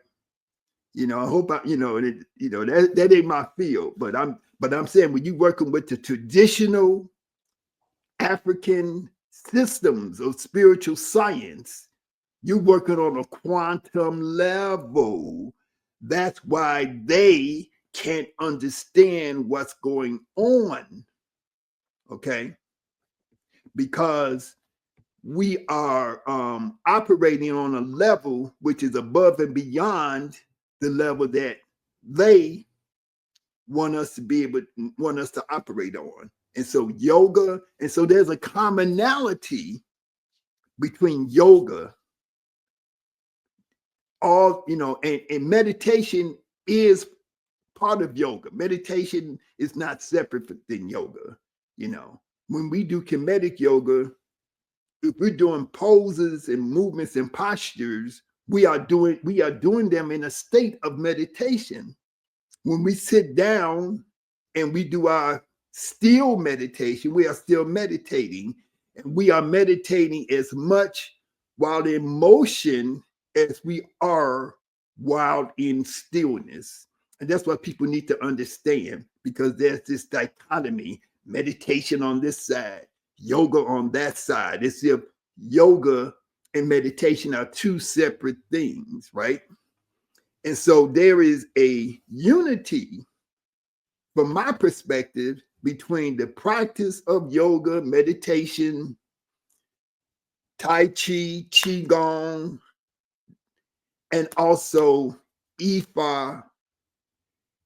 S3: I hope that ain't my field, but I'm saying when you're working with the traditional African systems of spiritual science, you're working on a quantum level. That's why they can't understand what's going on, okay? Because we are operating on a level which is above and beyond the level that they want us to operate on. And so yoga, and so there's a commonality between yoga, and meditation is part of yoga. Meditation is not separate than yoga. When we do Kemetic yoga, if we're doing poses and movements and postures, we are doing them in a state of meditation. When we sit down and we do our still meditation, we are still meditating, and we are meditating as much while in motion as we are while in stillness. And that's what people need to understand, because there's this dichotomy: meditation on this side, yoga on that side. It's if yoga and meditation are two separate things, right? And so there is a unity, from my perspective, between the practice of yoga, meditation, Tai Chi, Qigong, and also Ifa,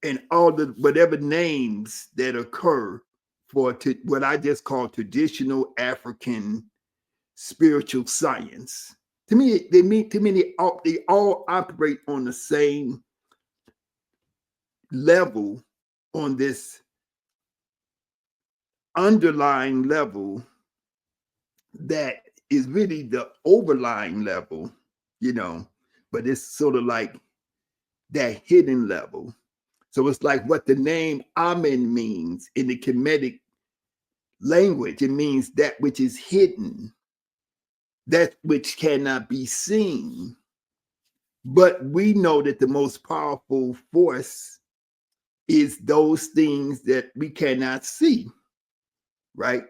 S3: and all the whatever names that occur for what I just call traditional African spiritual science. To me, they all operate on the same level, on this underlying level that is really the overlying level, but it's sort of like that hidden level. So it's like what the name Amun means in the Kemetic language. It means that which is hidden, that which cannot be seen. But we know that the most powerful force is those things that we cannot see, right?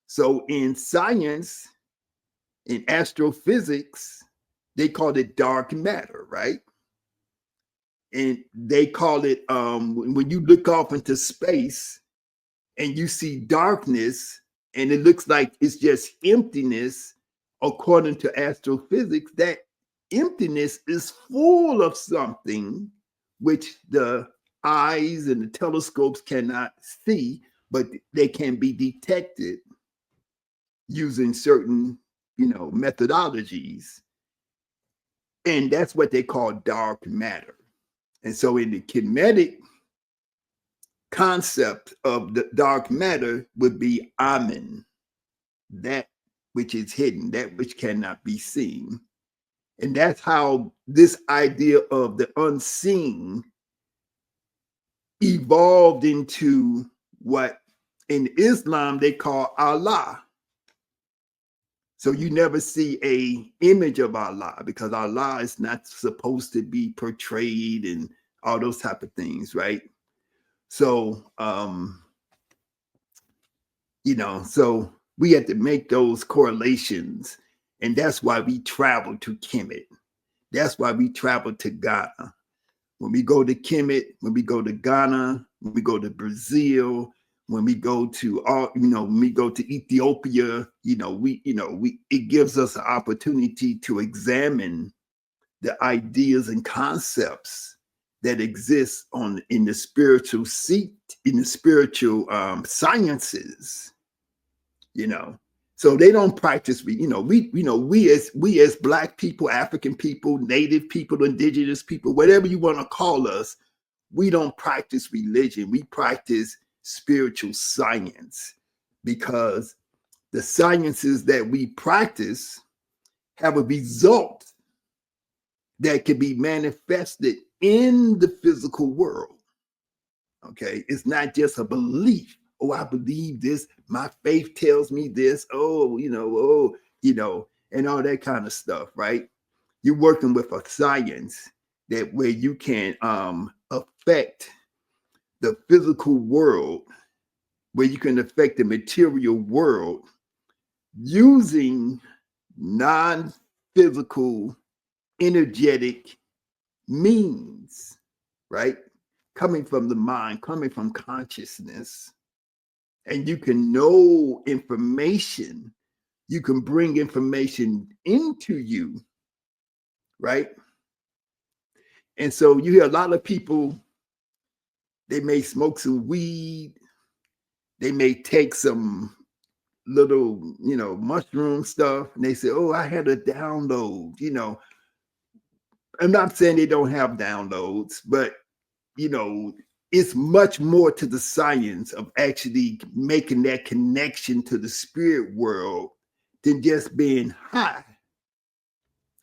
S3: So in science, in astrophysics, they call it dark matter, right? And they call it, when you look off into space and you see darkness and it looks like it's just emptiness, according to astrophysics, that emptiness is full of something which the eyes and the telescopes cannot see, but they can be detected using certain, methodologies. And that's what they call dark matter. And so in the Kemetic concept of the dark matter would be Amun, that which is hidden, that which cannot be seen. And that's how this idea of the unseen evolved into what in Islam they call Allah. So you never see a image of Allah, because Allah is not supposed to be portrayed and all those type of things, right? So, so we had to make those correlations, and that's why we travel to Kemet. That's why we travel to Ghana. When we go to Kemet, when we go to Ghana, when we go to Brazil, when we go to when we go to Ethiopia, it gives us an opportunity to examine the ideas and concepts that exist in the spiritual seat, in the spiritual sciences, So they don't practice. We as Black people, African people, Native people, Indigenous people, whatever you want to call us, we don't practice religion. We practice spiritual science, because the sciences that we practice have a result that can be manifested in the physical world. Okay, it's not just a belief. Oh, I believe this. My faith tells me this. And all that kind of stuff, right? You're working with a science that where you can affect the physical world, where you can affect the material world using non-physical, energetic means, right? Coming from the mind, coming from consciousness. And you can know information. You can bring information into you, right? And so you hear a lot of people, they may smoke some weed, they may take some little, mushroom stuff, and they say, oh, I had a download, I'm not saying they don't have downloads, but, it's much more to the science of actually making that connection to the spirit world than just being high.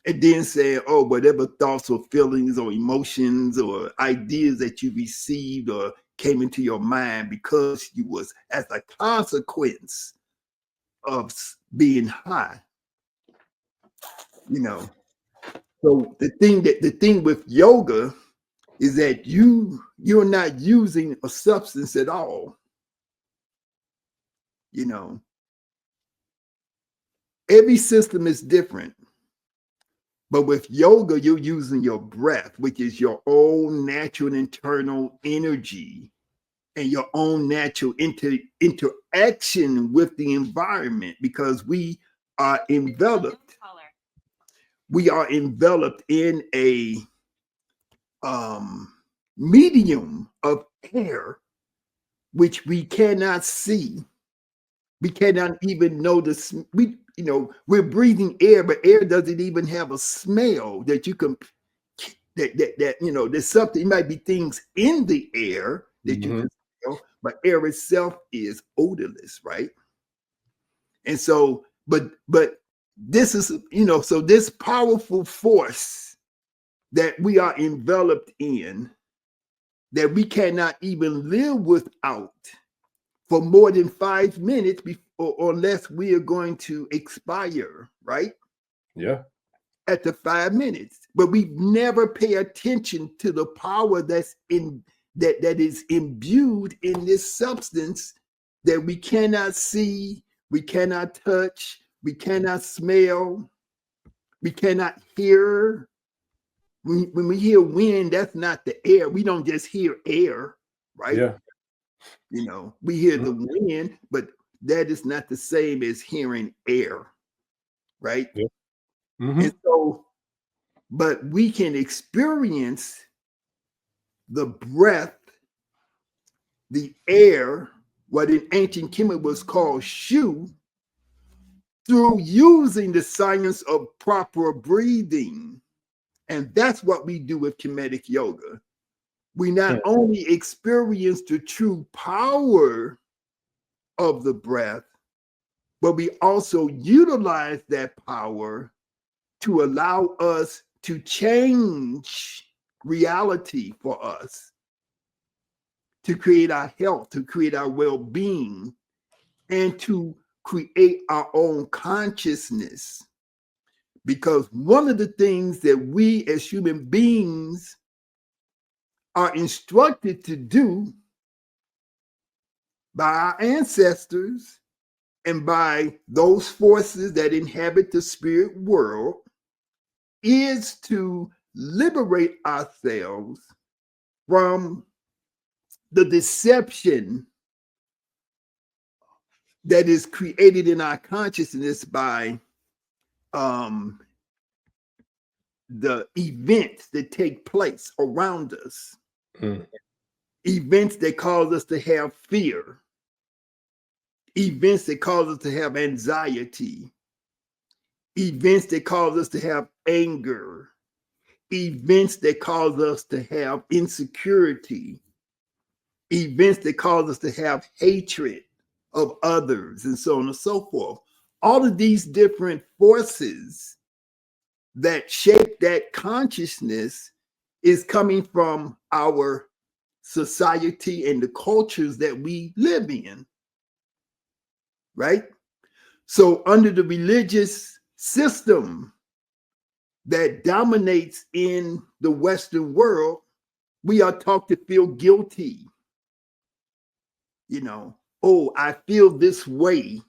S3: And then saying, oh, whatever thoughts or feelings or emotions or ideas that you received or came into your mind because you was as a consequence of being high, you know. So the thing with yoga is that you're not using a substance at all. You know, every system is different. But with yoga, you're using your breath, which is your own natural internal energy and your own natural interaction with the environment, because we are enveloped. We are enveloped in a medium of air, which we cannot see. We cannot even notice. We're breathing air, but air doesn't even have a smell that you can. There's something. It might be things in the air that you can smell, but air itself is odorless, right? And so, but this is, so this powerful force that we are enveloped in, that we cannot even live without for more than 5 minutes or unless we are going to expire, right?
S2: Yeah.
S3: At the 5 minutes. But we never pay attention to the power that's in that is imbued in this substance that we cannot see, we cannot touch, we cannot smell, we cannot hear. When we hear wind, that's not the air. We don't just hear air, right?
S2: Yeah.
S3: We hear the wind, but that is not the same as hearing air, right?
S2: Yeah.
S3: And so, but we can experience the breath, the air, what in ancient Kemet was called shu, through using the science of proper breathing. And that's what we do with Kemetic yoga. We not only experience the true power of the breath, but we also utilize that power to allow us to change reality for us, to create our health, to create our well-being, and to create our own consciousness. Because one of the things that we as human beings are instructed to do by our ancestors and by those forces that inhabit the spirit world is to liberate ourselves from the deception that is created in our consciousness by the events that take place around us. Events that cause us to have fear, events that cause us to have anxiety, events that cause us to have anger, events that cause us to have insecurity, events that cause us to have hatred of others, and so on and so forth. All of these different forces that shape that consciousness is coming from our society and the cultures that we live in, right? So under the religious system that dominates in the Western world, we are taught to feel guilty. Oh, I feel this way,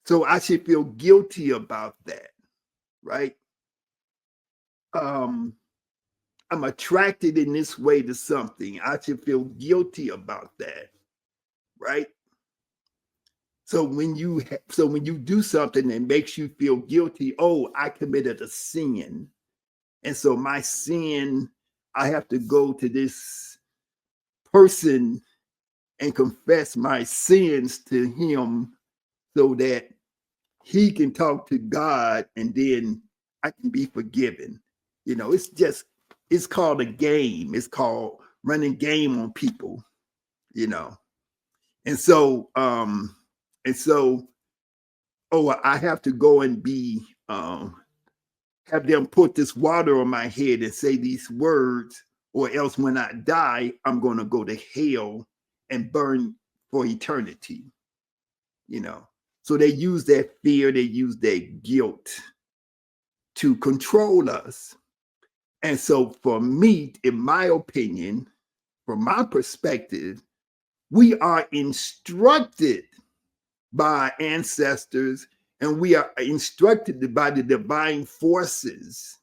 S3: so I should feel guilty about that, right? I'm attracted in this way to something. I should feel guilty about that, right? So when you do something that makes you feel guilty, oh, I committed a sin, and so my sin, I have to go to this person and confess my sins to him so that he can talk to God, and then I can be forgiven. It's called a game. It's called running game on people, And so oh, I have to go and be, have them put this water on my head and say these words, or else when I die, I'm going to go to hell and burn for eternity. You know, so they use that fear, they use that guilt to control us. And so for me, in my opinion, from my perspective, we are instructed by ancestors, and we are instructed by the divine forces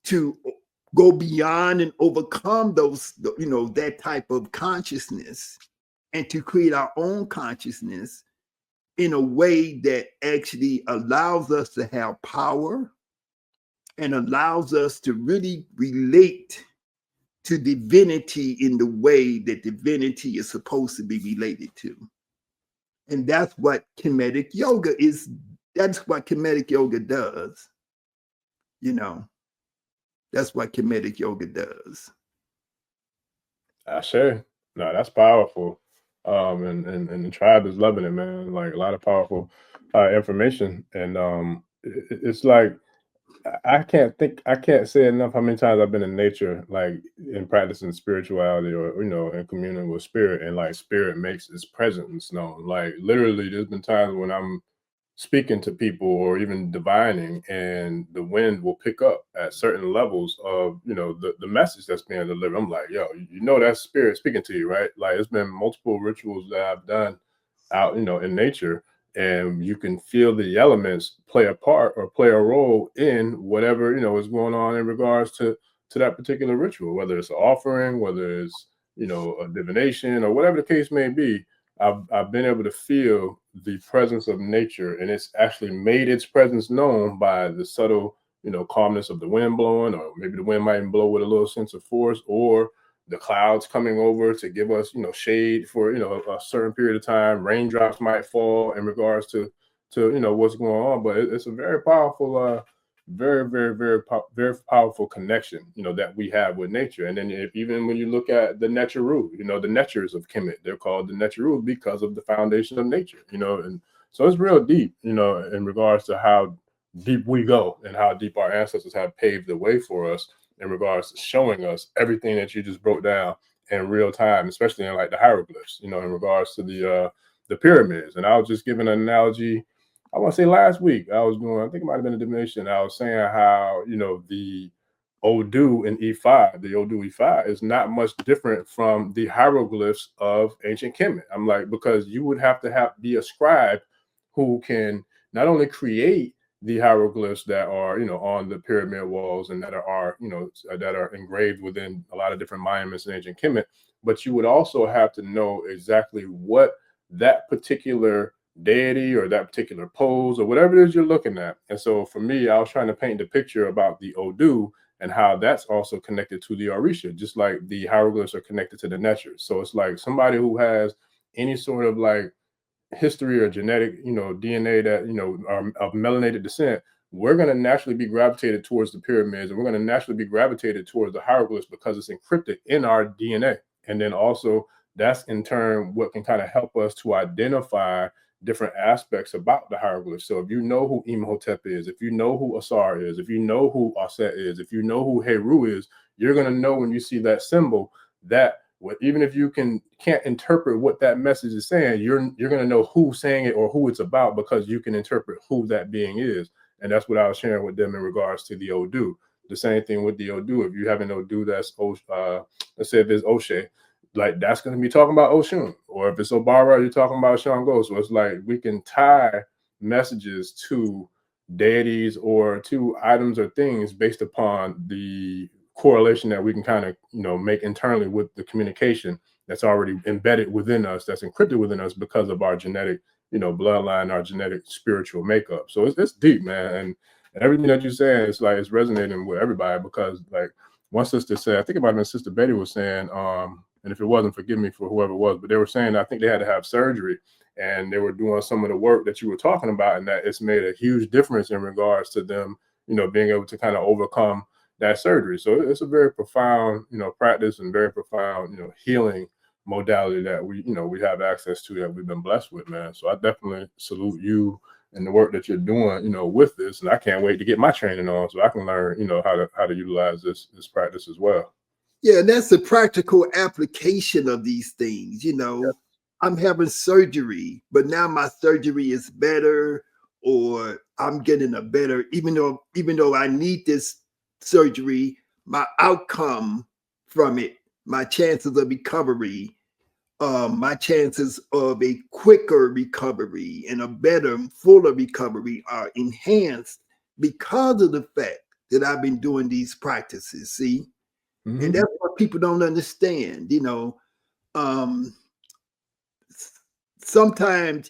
S3: to go beyond and overcome those, you know, that type of consciousness, and to create our own consciousness in a way that actually allows us to have power and allows us to really relate to divinity in the way that divinity is supposed to be related to. And that's what Kemetic Yoga is. That's what Kemetic Yoga does. You know, that's what Kemetic Yoga does.
S2: I share. No, that's powerful. And the tribe is loving it, man. Like a lot of powerful information. And it's like I can't say enough how many times I've been in nature, like in practicing spirituality or, you know, in communing with spirit, and like spirit makes its presence known. Like literally there's been times when I'm speaking to people or even divining, and the wind will pick up at certain levels of, you know, the message that's being delivered. I'm like, yo, you know, that's spirit speaking to you, right? Like it's been multiple rituals that I've done out, you know, in nature, and you can feel the elements play a part or play a role in whatever, you know, is going on in regards to that particular ritual, whether it's an offering, whether it's, you know, a divination or whatever the case may be. I've been able to feel the presence of nature, and it's actually made its presence known by the subtle, you know, calmness of the wind blowing, or maybe the wind might even blow with a little sense of force, or the clouds coming over to give us, you know, shade for, you know, a certain period of time. Raindrops might fall in regards to you know, what's going on, but it's a very powerful, very powerful connection, you know, that we have with nature. And then even when you look at the Neteru, you know, the Netures of Kemet, they're called the Neteru because of the foundation of nature, you know. And so it's real deep, you know, in regards to how deep we go and how deep our ancestors have paved the way for us in regards to showing us everything that you just broke down in real time, especially in like the hieroglyphs, you know, in regards to the pyramids. And I was just giving an analogy, I want to say last week, I think it might have been a divination. I was saying how, you know, the Odu in E5, the Odu E5 is not much different from the hieroglyphs of ancient Kemet. I'm like, because you would have to be a scribe who can not only create the hieroglyphs that are, you know, on the pyramid walls and that are, you know, that are engraved within a lot of different monuments in ancient Kemet, but you would also have to know exactly what that particular deity or that particular pose or whatever it is you're looking at. And so for me, I was trying to paint the picture about the Odu and how that's also connected to the Orisha, just like the hieroglyphs are connected to the Netures. So it's like somebody who has any sort of like history or genetic, you know, DNA that, you know, are of melanated descent, we're going to naturally be gravitated towards the pyramids, and we're going to naturally be gravitated towards the hieroglyphs because it's encrypted in our DNA. And then also that's in turn what can kind of help us to identify different aspects about the hieroglyphs. So if you know who Imhotep is, if you know who Asar is, if you know who Aset is, if you know who Heru is, you're going to know when you see that symbol that even if you can't interpret what that message is saying, you're going to know who's saying it or who it's about, because you can interpret who that being is. And that's what I was sharing with them in regards to the Odu. The same thing with the Odu. If you have an Odu that's, let's say if it's Oshe, like that's going to be talking about Oshun. Or if it's Obara, you're talking about Shango. So it's like we can tie messages to deities or to items or things based upon the correlation that we can kind of, you know, make internally with the communication that's already embedded within us, that's encrypted within us because of our genetic, you know, bloodline, our genetic spiritual makeup. So it's deep, man. And everything that you're saying, it's like it's resonating with everybody, because like one sister said, I think it might have been Sister Betty was saying, and if it wasn't, forgive me for whoever it was, but they were saying I think they had to have surgery, and they were doing some of the work that you were talking about, and that it's made a huge difference in regards to them, you know, being able to kind of overcome that surgery. So it's a very profound, you know, practice, and very profound, you know, healing modality that we, you know, we have access to, that we've been blessed with, man. So I definitely salute you and the work that you're doing, you know, with this. And I can't wait to get my training on so I can learn, you know, how to utilize this practice as well.
S3: Yeah, and that's the practical application of these things. You know, I'm having surgery, but now my surgery is better, or I'm getting a better, even though I need this surgery, my outcome from it, my chances of recovery, my chances of a quicker recovery and a better, fuller recovery are enhanced because of the fact that I've been doing these practices. See? And that's what people don't understand, you know. Sometimes,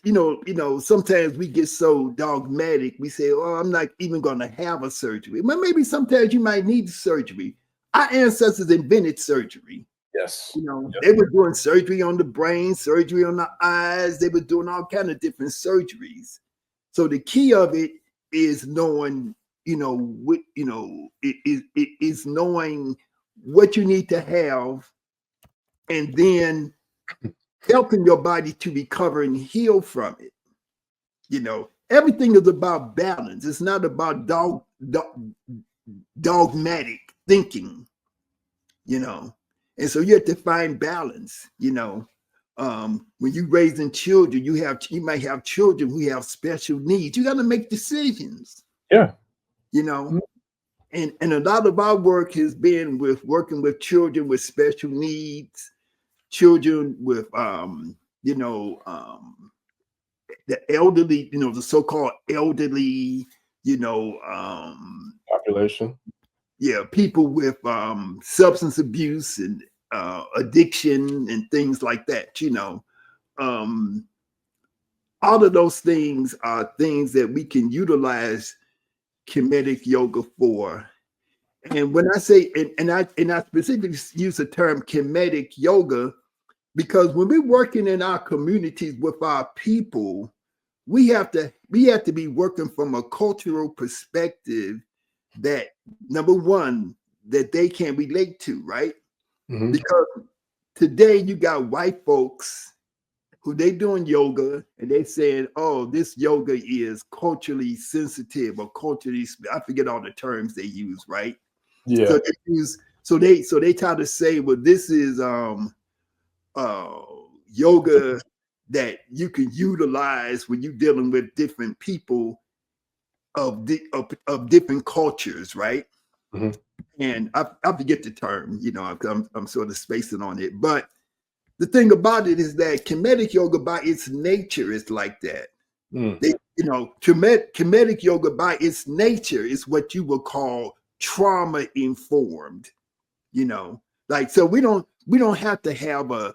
S3: sometimes we get so dogmatic. We say, "Oh, I'm not even going to have a surgery." Well, maybe sometimes you might need surgery. Our ancestors invented surgery.
S2: Yes.
S3: You know, they were doing surgery on the brain, surgery on the eyes. They were doing all kind of different surgeries. So the key of it is knowing, it is knowing what you need to have, and then helping your body to recover and heal from it. You know, everything is about balance. It's not about dogmatic thinking, you know. And so you have to find balance, you know. When you're raising children, you might have children who have special needs. You got to make decisions.
S2: Yeah.
S3: You know, and a lot of our work has been with working with children with special needs, children with the elderly, the so-called elderly,
S2: Population.
S3: Yeah, people with substance abuse and addiction and things like that, all of those things are things that we can utilize Kemetic yoga for. And when I say, and I specifically use the term Kemetic yoga, because when we're working in our communities with our people, we have to be working from a cultural perspective that, number one, that they can relate to, right? Because today you got white folks who they doing yoga and they saying, "Oh, this yoga is culturally sensitive or culturally," I forget all the terms they use, right?
S2: Yeah.
S3: So they try to say, well, this is yoga that you can utilize when you're dealing with different people of different cultures, right? And I forget the term, I'm sort of spacing on it. But the thing about it is that Kemetic yoga by its nature is like that. Kemetic yoga by its nature is what you would call trauma informed, so we don't have to have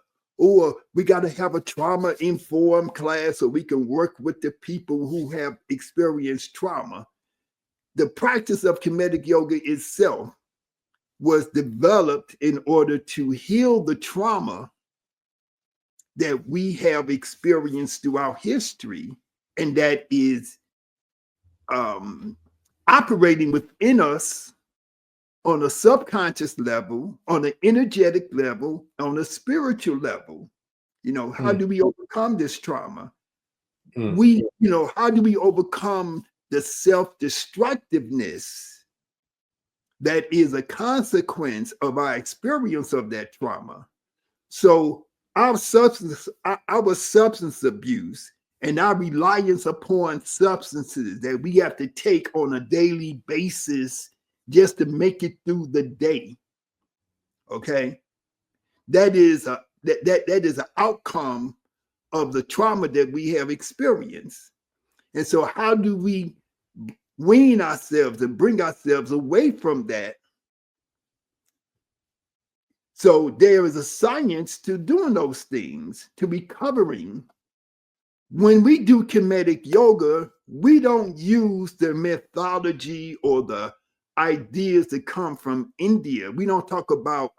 S3: we got to have a trauma informed class so we can work with the people who have experienced trauma. The practice of Kemetic yoga itself was developed in order to heal the trauma that we have experienced throughout history, and that is operating within us on a subconscious level, on an energetic level, on a spiritual level. How do we overcome this trauma? How do we overcome the self-destructiveness that is a consequence of our experience of that trauma? So our substance abuse and our reliance upon substances that we have to take on a daily basis just to make it through the day. Okay, that is an outcome of the trauma that we have experienced. And so how do we wean ourselves and bring ourselves away from that? So there is a science to doing those things, to recovering. When we do Kemetic yoga, we don't use the methodology or the ideas that come from India. We don't talk about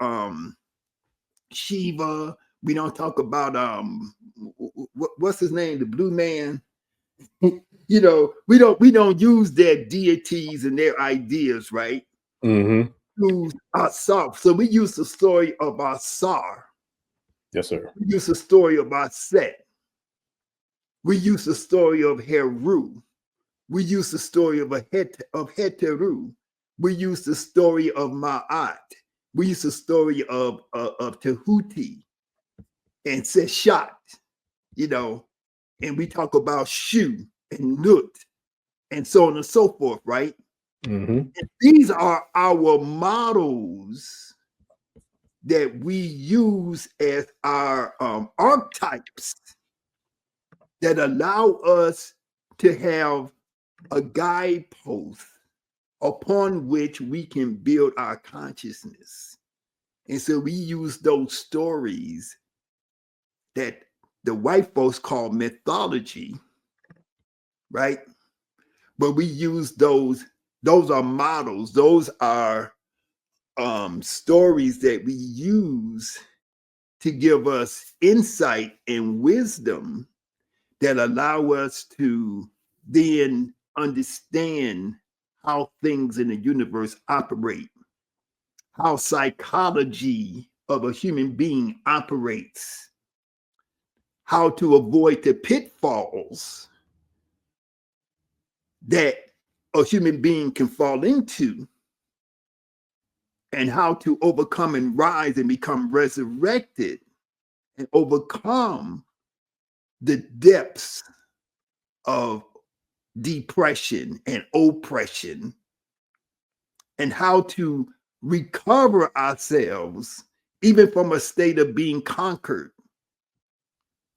S3: Shiva. We don't talk about what's his name, the blue man. We don't use their deities and their ideas, right? Use ourselves. So we use the story of our Sar.
S2: Yes, sir.
S3: We use the story of our Set. We use the story of Heru. We use the story of Heteru. We use the story of Ma'at. We use the story of Tehuti and Seshat, you know, and we talk about Shu and Nut and so on and so forth, right?
S2: Mm-hmm.
S3: And these are our models that we use as our archetypes that allow us to have a guidepost upon which we can build our consciousness. And so we use those stories that the white folks call mythology, right? But we use those are models, those are stories that we use to give us insight and wisdom that allow us to then understand how things in the universe operate, how psychology of a human being operates, how to avoid the pitfalls that a human being can fall into, and how to overcome and rise and become resurrected and overcome the depths of depression and oppression, and how to recover ourselves even from a state of being conquered,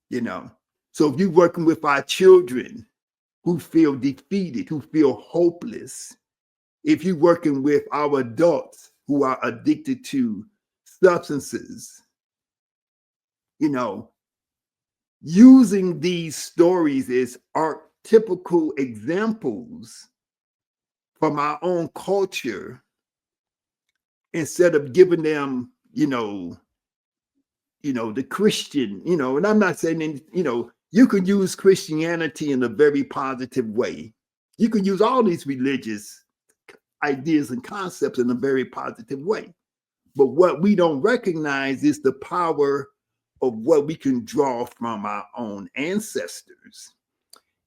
S3: you know. So if you're working with our children who feel defeated, who feel hopeless, if you're working with our adults who are addicted to substances, you know, using these stories as archetypical examples from our own culture, instead of giving them, the Christian, and I'm not saying, you can use Christianity in a very positive way. You can use all these religious ideas and concepts in a very positive way. But what we don't recognize is the power of what we can draw from our own ancestors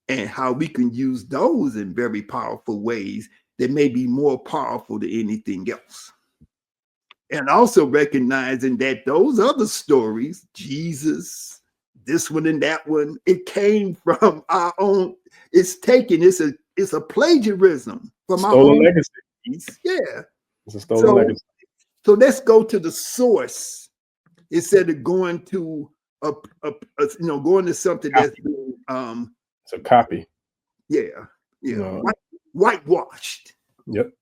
S3: and how we can use those in very powerful ways that may be more powerful than anything else. And also recognizing that those other stories, Jesus, this one and that one, it came from our own, it's a plagiarism from our
S2: Stolen
S3: own
S2: legacy.
S3: Yeah.
S2: It's a stolen legacy.
S3: So let's go to the source instead of going to going to something that's been
S2: it's a copy.
S3: Yeah.
S2: No.
S3: Whitewashed.
S2: Yep.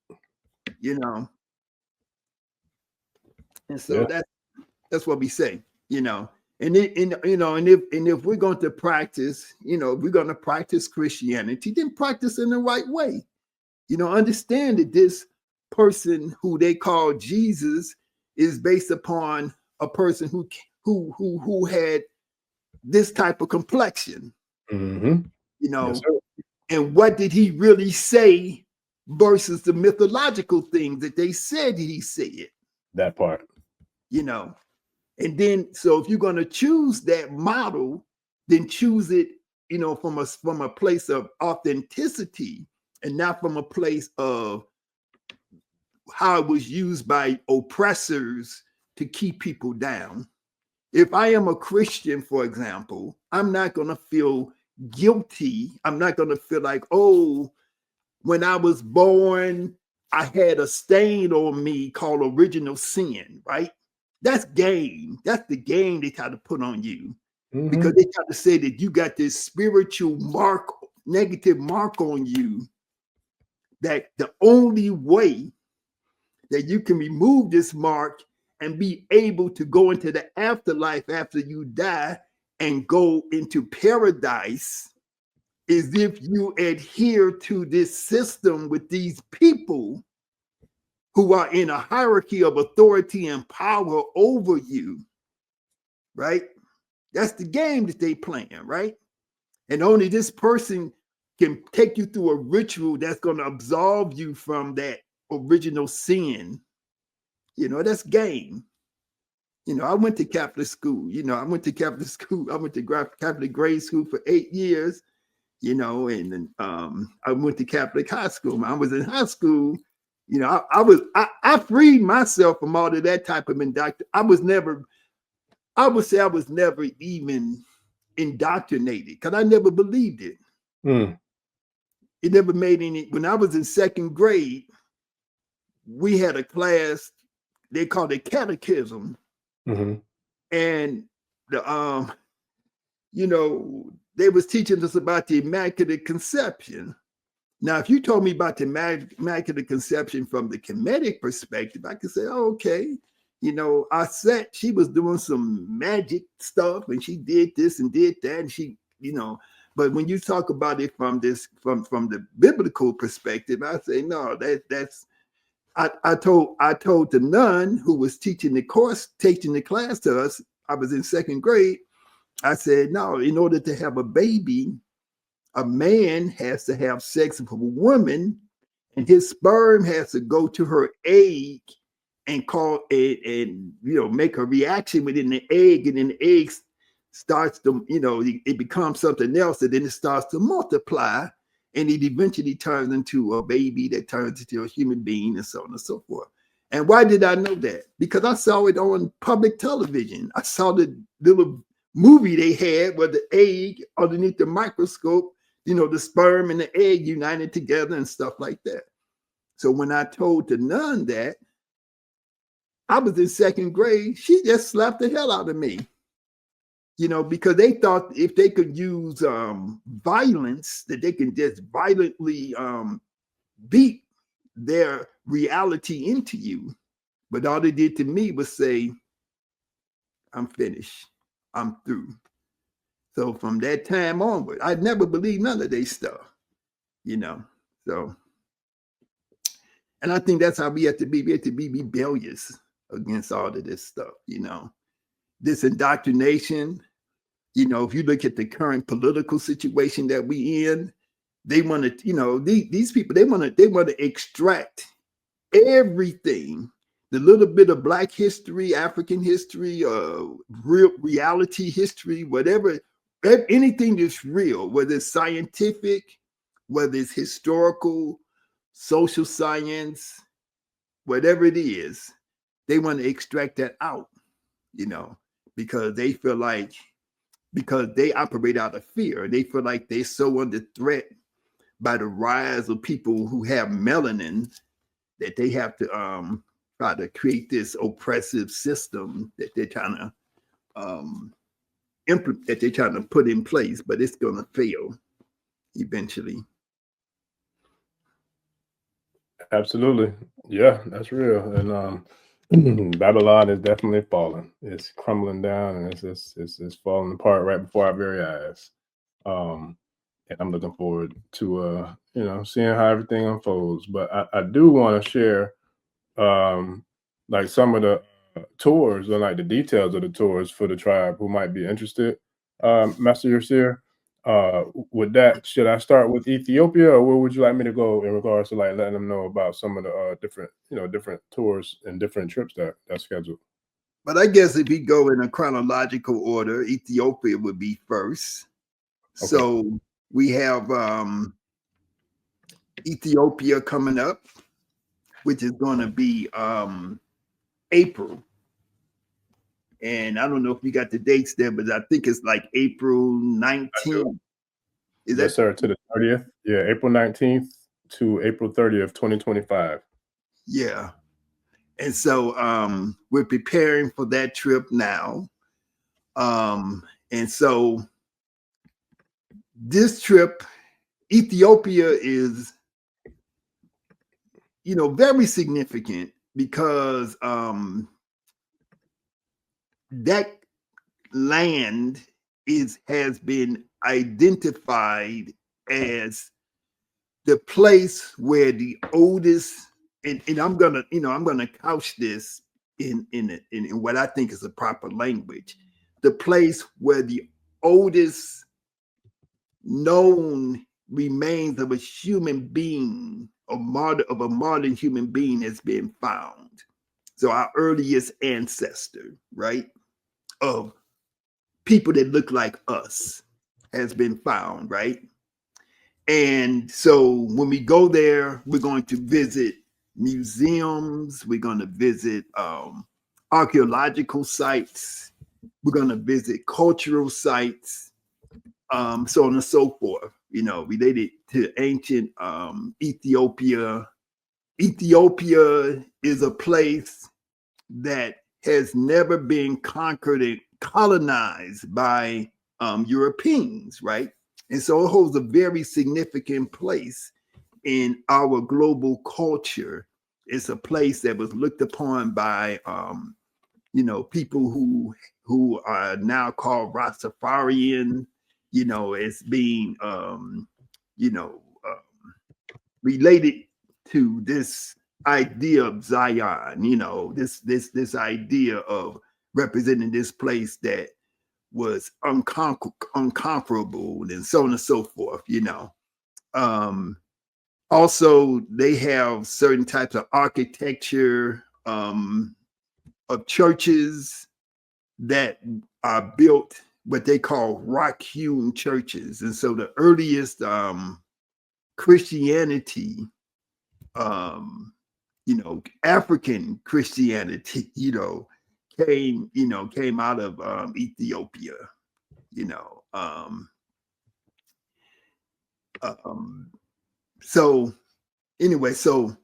S3: And so that's what we say, and if we're going to practice, if we're going to practice Christianity, then practice in the right way. Understand that this person who they call Jesus is based upon a person who had this type of complexion.
S2: Mm-hmm.
S3: Yes, and what did he really say versus the mythological things that they said he said.
S2: That part.
S3: And then, so if you're going to choose that model, then choose it, from a place of authenticity and not from a place of how it was used by oppressors to keep people down. If I am a Christian, for example, I'm not going to feel guilty. I'm not going to feel like, oh, when I was born, I had a stain on me called original sin, right? That's game. That's the game they try to put on you. Mm-hmm. Because they try to say that you got this spiritual mark, negative mark on you, that the only way that you can remove this mark and be able to go into the afterlife after you die and go into paradise is if you adhere to this system with these people who are in a hierarchy of authority and power over you, right? That's the game that they playing, right? And only this person can take you through a ritual that's going to absolve you from that original sin. That's game. I went to Catholic school. I went to Catholic grade school for 8 years. you know, and then I went to Catholic high school. When I was in high school, you know, I freed myself from all of that type of indoctrination. I would say I was never even indoctrinated because I never believed it. It never made any. When I was in second grade, we had a class, they called it catechism. And the you know, they was teaching us about the Immaculate Conception. Now, if you told me about the Immaculate Conception from the Kemetic perspective, I could say, oh, okay. You know, she was doing some magic stuff and she did this and did that. And she, you know, but when you talk about it from the biblical perspective, I say, no, that's, I told the nun who was teaching the class to us, I was in second grade, I said, no, in order to have a baby, a man has to have sex with a woman and his sperm has to go to her egg and you know, make a reaction within the egg, and then the egg starts to, you know, it becomes something else, and then it starts to multiply, and it eventually turns into a baby that turns into a human being, and so on and so forth. And why did I know that? Because I saw it on public television. I saw the little movie they had where the egg underneath the microscope, you know, the sperm and the egg united together and stuff like that. So when I told the nun that, I was in second grade, she just slapped the hell out of me. You know, because they thought if they could use violence, that they can just violently beat their reality into you. But all they did to me was say, I'm finished. I'm through. So from that time onward, I never believed none of their stuff, you know. So, and I think that's how we have to be. We have to be rebellious against all of this stuff, you know. This indoctrination, you know, if you look at the current political situation that we in, they want to, you know, these people, they want to extract everything, the little bit of Black history, African history, real reality history, whatever, anything that's real, whether it's scientific, whether it's historical, social science, whatever it is, they want to extract that out, you know, because they feel like, because they operate out of fear. They feel like they're so under threat by the rise of people who have melanin that they have to try to create this oppressive system that they're trying to implement, that they're trying to put in place, but it's going to fail eventually.
S2: Absolutely. Yeah, that's real. And Babylon is definitely falling. It's crumbling down, and it's falling apart right before our very eyes. And I'm looking forward to you know, seeing how everything unfolds. But I do want to share like some of the tours, or like the details of the tours for the tribe who might be interested. Master Yesir, should I start with Ethiopia, or where would you like me to go in regards to like letting them know about some of the different, you know, different tours and different trips that's scheduled?
S3: But I guess if we go in a chronological order, Ethiopia would be first. Okay. So we have Ethiopia coming up, which is going to be April. And I don't know if you got the dates there, but I think it's like April 19th.
S2: Yes, sir, to the 30th. Yeah, April 19th to April 30th, 2025.
S3: Yeah. And so we're preparing for that trip now. And so this trip, Ethiopia is, you know, very significant because that land has been identified as the place where the oldest, and I'm gonna couch this in what I think is a proper language, the place where the oldest known remains of a human being, of a modern human being, has been found. So our earliest ancestor, right, of people that look like us has been found, right? And so when we go there, we're going to visit museums. We're going to visit archaeological sites. We're going to visit cultural sites, so on and so forth, related to ancient Ethiopia. Ethiopia is a place that has never been conquered and colonized by Europeans, right? And so it holds a very significant place in our global culture. It's a place that was looked upon by, people who are now called Rastafarian, as being, related to this idea of Zion, this idea of representing this place that was unconquerable, and so on and so forth. Also, they have certain types of architecture of churches that are built what they call rock-hewn churches. And so the earliest Christianity, African Christianity, came out of Ethiopia, so anyway, so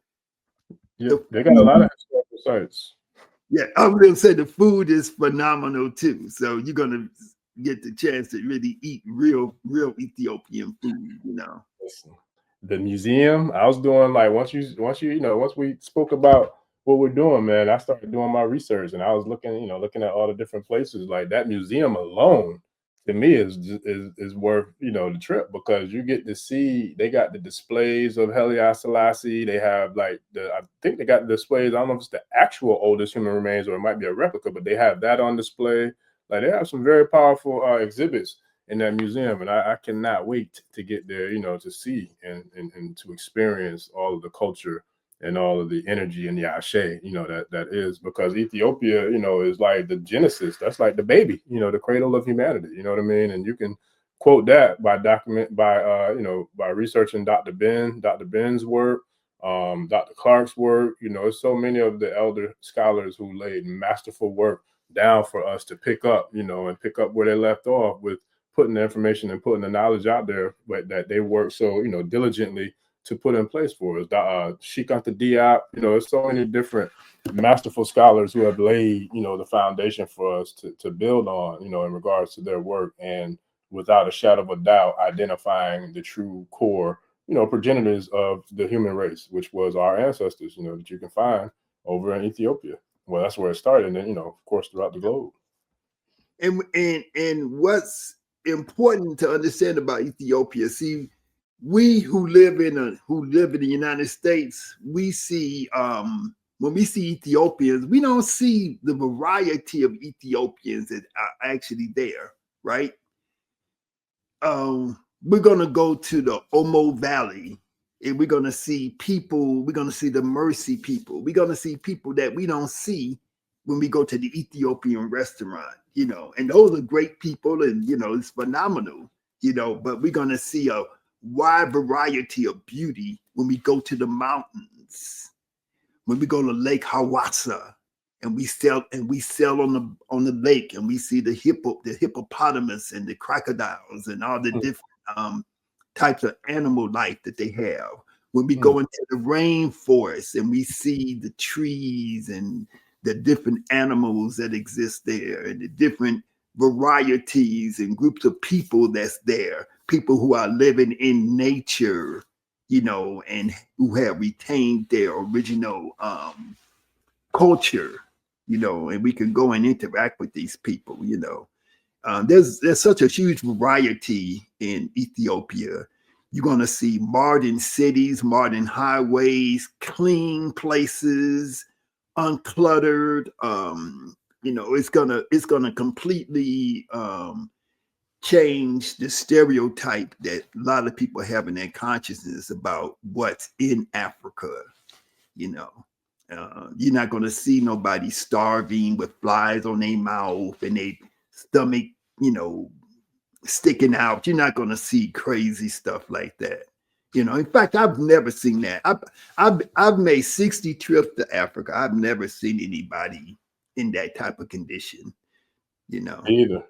S2: yeah, they got a lot of historical sites.
S3: Yeah, I was going to say the food is phenomenal too. So you're going to get the chance to really eat real Ethiopian food,
S2: The museum, I was doing like once we spoke about what we're doing, man, I started doing my research and I was looking at all the different places. Like that museum alone to me is worth the trip, because you get to see, they got the displays of Haile Selassie. They have I think they got the displays. I don't know if it's the actual oldest human remains or it might be a replica, but they have that on display. Like they have some very powerful exhibits in that museum, and I cannot wait to get there, to see and to experience all of the culture and all of the energy and the ashe, that is, because Ethiopia, is like the genesis. That's like the baby, the cradle of humanity. You know what I mean? And you can quote that by researching Dr. Ben's work, Dr. Clark's work. There's so many of the elder scholars who laid masterful work down for us to pick up, and pick up where they left off with putting the information and putting the knowledge out there that they work so diligently to put in place for us. Sheikh Anta Diop, there's so many different masterful scholars who have laid the foundation for us to build on, in regards to their work, and without a shadow of a doubt identifying the true core progenitors of the human race, which was our ancestors, that you can find over in Ethiopia. Well, that's where it started, and then of course throughout the globe.
S3: And what's important to understand about Ethiopia, see, we who live in the United States, we see when we see Ethiopians, we don't see the variety of Ethiopians that are actually there, right? We're gonna go to the Omo Valley and we're gonna see people, we're gonna see the Mercy people, we're gonna see people that we don't see when we go to the Ethiopian restaurant, and those are great people, and it's phenomenal, but we're gonna see a wide variety of beauty when we go to the mountains, when we go to Lake Hawassa, and we sail on the lake, and we see the hippopotamus and the crocodiles and all the different types of animal life that they have. When we go into the rainforest and we see the trees and the different animals that exist there, and the different varieties and groups of people that's there, people who are living in nature, and who have retained their original culture, and we can go and interact with these people, there's such a huge variety in Ethiopia. You're going to see modern cities, modern highways, clean places, uncluttered. It's gonna completely change the stereotype that a lot of people have in their consciousness about what's in Africa. You're not going to see nobody starving with flies on their mouth and their stomach, sticking out. You're not going to see crazy stuff like that. You know, in fact, I've never seen that. I've made 60 trips to Africa. I've never seen anybody in that type of condition, you know.
S2: Me either.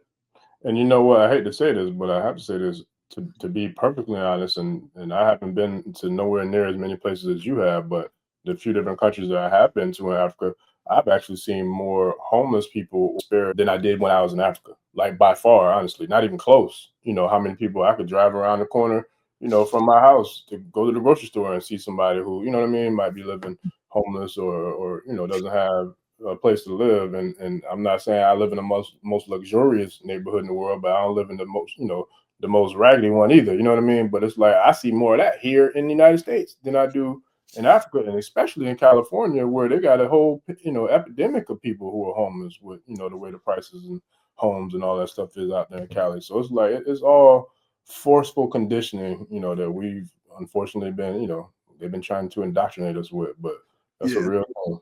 S2: And you know what? I hate to say this, but I have to say this to be perfectly honest. And I haven't been to nowhere near as many places as you have, but the few different countries that I have been to in Africa, I've actually seen more homeless people than I did when I was in Africa. Like by far, honestly, not even close. You know how many people I could drive around the corner, you know, from my house to go to the grocery store and see somebody who, you know what I mean, might be living homeless or you know doesn't have a place to live. And I'm not saying I live in the most luxurious neighborhood in the world, but I don't live in the most, you know, the most raggedy one either. You know what I mean? But it's like I see more of that here in the United States than I do in Africa, and especially in California, where they got a whole, you know, epidemic of people who are homeless with, you know, the way the prices and homes and all that stuff is out there in Cali. So it's like it's all forceful conditioning, you know, that we've unfortunately been, you know, they've been trying to indoctrinate us with. But that's a
S3: Yeah.
S2: real thing.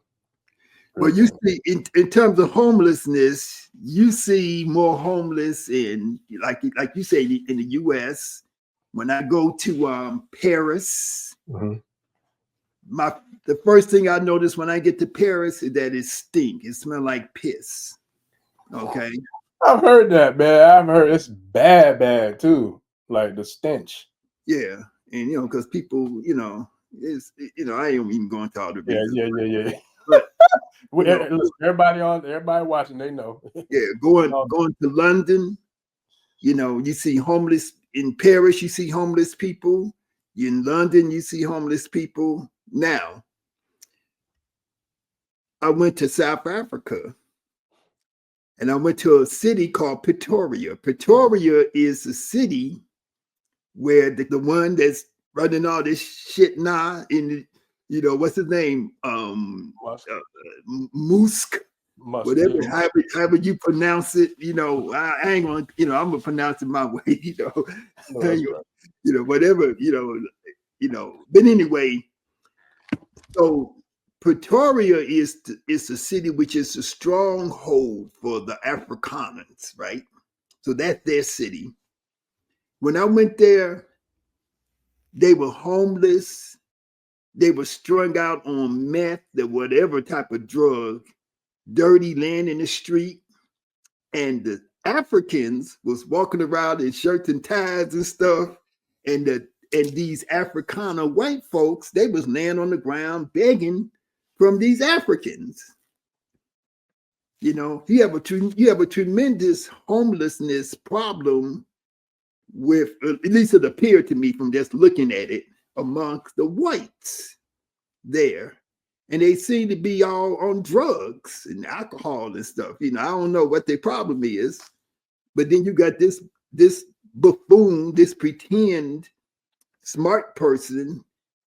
S3: Well, you see, in terms of homelessness, you see more homeless in like you say in the U.S. When I go to Paris, the first thing I notice when I get to Paris is that it stink. It smells like piss. Okay.
S2: I've heard that, man. I've heard it's bad too. Like the stench.
S3: Yeah, and you know, because people, you know, I ain't even going to all the reasons.
S2: Yeah.
S3: But
S2: Listen, everybody watching, they know.
S3: Yeah, going to London, you know, you see homeless in Paris. You see homeless people. In London, you see homeless people. Now, I went to South Africa, and I went to a city called Pretoria. Pretoria is the city where the one that's running all this shit now you know, what's his name? Musk. Whatever, however you pronounce it, you know, I ain't gonna, you know, I'm gonna pronounce it my way, you know, you know, whatever, you know. But anyway, so Pretoria is the city which is a stronghold for the Afrikaners, right? So that's their city. When I went there, they were homeless. They were strung out on meth, or whatever type of drug, dirty, laying in the street. And the Africans was walking around in shirts and ties and stuff. And these Afrikaner white folks, they was laying on the ground begging from these Africans. You know, you have a tremendous homelessness problem with, at least it appeared to me from just looking at it, amongst the whites there. And they seem to be all on drugs and alcohol and stuff. You know, I don't know what their problem is, but then you got this buffoon, this pretend smart person,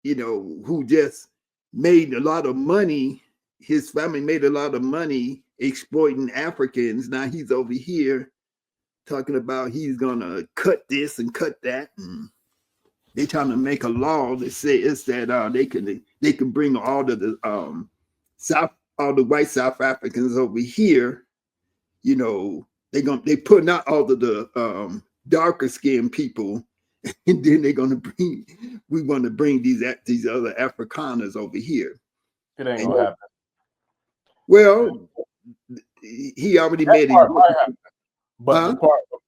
S3: you know, who just made a lot of money. His family made a lot of money exploiting Africans. Now he's over here talking about he's gonna cut this and cut that, and they're trying to make a law that says that they can bring all of the all the white South Africans over here. You know, they putting out all of the darker skinned people, and then we want to bring these other Afrikaners over here.
S2: It ain't gonna happen.
S3: Well, he already made it.
S2: But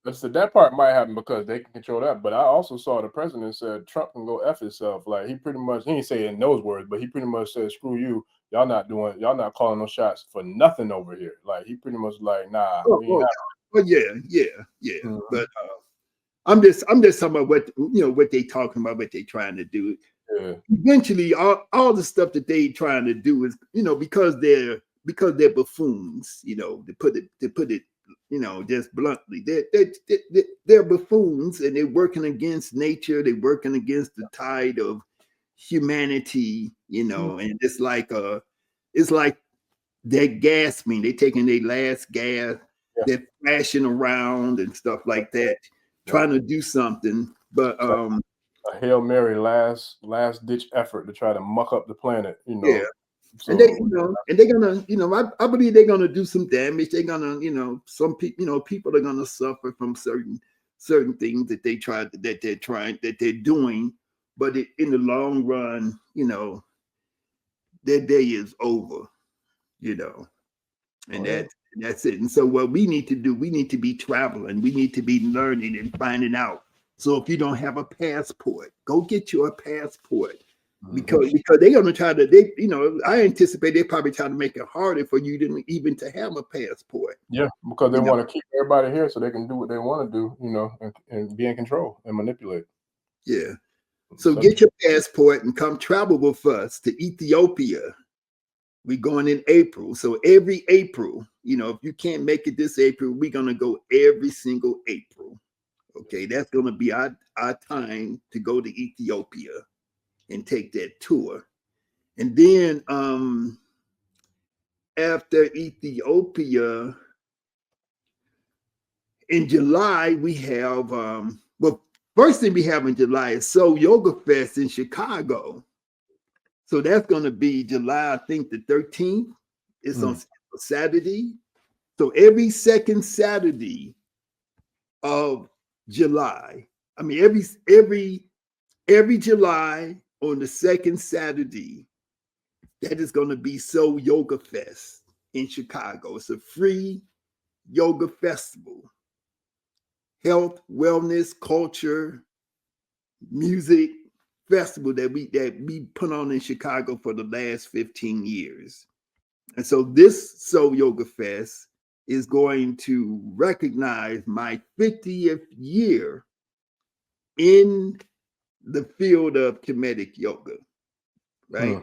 S2: that part might happen because they can control that. But I also saw the president said Trump can go F himself. Like he didn't say it in those words, but he pretty much said, screw you. Y'all not calling no shots for nothing over here. Like he pretty much like, nah.
S3: Yeah. Mm-hmm. But I'm just talking about what they talking about, what they trying to do. Yeah. Eventually, all the stuff that they trying to do is, you know, because they're buffoons, you know, to put it, you know, just bluntly, they're buffoons, and they're working against nature. They're working against the tide of humanity, you know. Mm-hmm. And it's like they're gasping. They're taking their last gas. Yeah. They're flashing around and stuff like that, trying to do something. But
S2: a Hail Mary last ditch effort to try to muck up the planet, you know.
S3: Yeah. So, and they're gonna, you know, I believe they're gonna do some damage. They're gonna, you know, some people, you know, people are gonna suffer from certain things that they're doing. but in the long run, you know, that day is over, you know, and that's it. And so what we need to do, we need to be traveling, we need to be learning and finding out. So if you don't have a passport, go get you a passport. Because they're gonna try to, you know, I anticipate they probably try to make it harder for you to even to have a passport.
S2: Yeah, because they want to keep everybody here so they can do what they want to do, you know, and be in control and manipulate.
S3: Yeah. So get your passport and come travel with us to Ethiopia. We're going in April. So every April, you know, if you can't make it this April, we're gonna go every single April. Okay, that's gonna be our time to go to Ethiopia and take that tour. And then after Ethiopia, in July, we have well, first thing we have in July is Soul Yoga Fest in Chicago. So that's going to be July, I think the 13th. It's on Saturday. So every second Saturday of July, I mean every July on the second Saturday, that is going to be Soul Yoga Fest in Chicago. It's a free yoga festival. Health, wellness, culture, music festival that we put on in Chicago for the last 15 years. And so this Soul Yoga Fest is going to recognize my 50th year in the field of Kemetic yoga, right?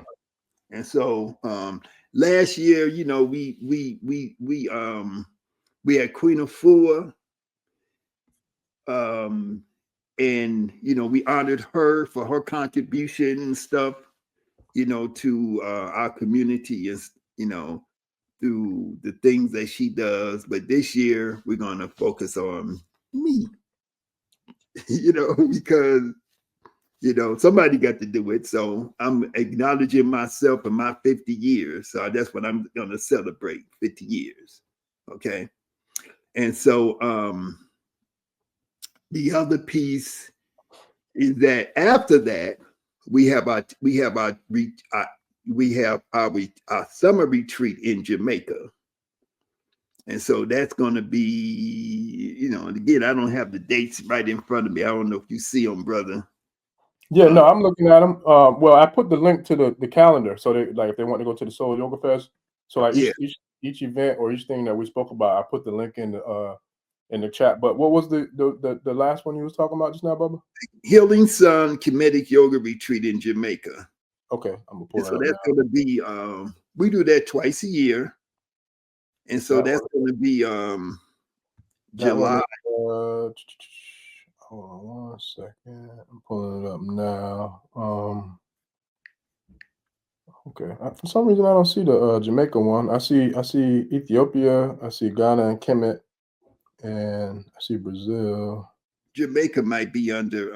S3: And so last year, you know, we had Queen Afua, and you know, we honored her for her contribution and stuff, you know, to our community, is, you know, through the things that she does. But this year we're going to focus on me, you know, because, you know, somebody got to do it. So I'm acknowledging myself and my 50 years. So that's what I'm going to celebrate, 50 years. Okay. And so the other piece is that after that, we have our summer retreat in Jamaica. And so that's going to be, you know, and again, I don't have the dates right in front of me. I don't know if you see them, brother.
S2: Yeah, no, I'm looking at them. Well, I put the link to the calendar, so they, like, if they want to go to the Soul Yoga Fest. So like each event or each thing that we spoke about, I put the link in the chat. But what was the last one you was talking about just now, Bubba?
S3: Healing Sun Kemetic Yoga Retreat in Jamaica.
S2: Okay, I'm gonna pull that.
S3: So that's going to be we do that twice a year, and so that's going to be July.
S2: Hold on 1 second. I'm pulling it up now. Okay. For some reason, I don't see the Jamaica one. I see Ethiopia. I see Ghana and Kemet, and I see Brazil.
S3: Jamaica might be under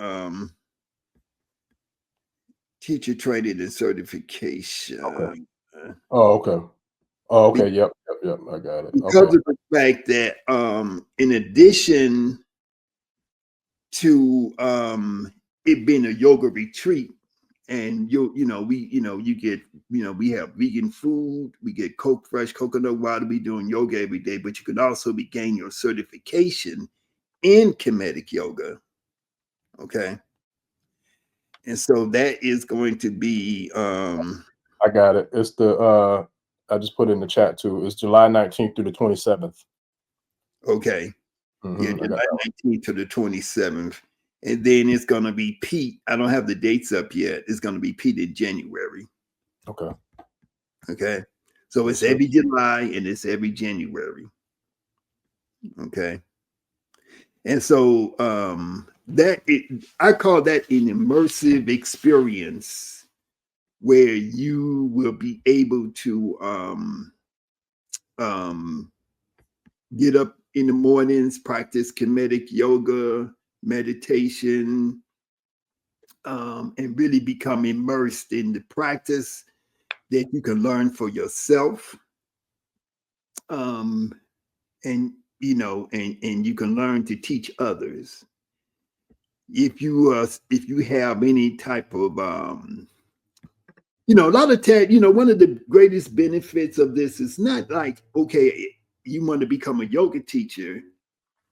S3: teacher training and certification.
S2: Okay. Oh, okay. Oh, okay. Yep. I got it.
S3: Because of the fact that in addition to it being a yoga retreat, and you get, you know, we have vegan food, we get fresh coconut water, we doing yoga every day, but you can also gain your certification in Kemetic yoga. Okay. And so that is going to be
S2: I got it. It's the I just put it in the chat too. It's July 19th through the 27th.
S3: Okay. Yeah, July 19th to the 27th. And then it's going to be Pete. I don't have the dates up yet. It's going to be Pete in January.
S2: Okay.
S3: Okay. So it's every July and it's every January. Okay. And so I call that an immersive experience where you will be able to get up in the mornings, practice Kemetic yoga, meditation, and really become immersed in the practice that you can learn for yourself. And you know, and you can learn to teach others. if you have any type of you know, a lot of times, you know, one of the greatest benefits of this is not like, okay, you want to become a yoga teacher,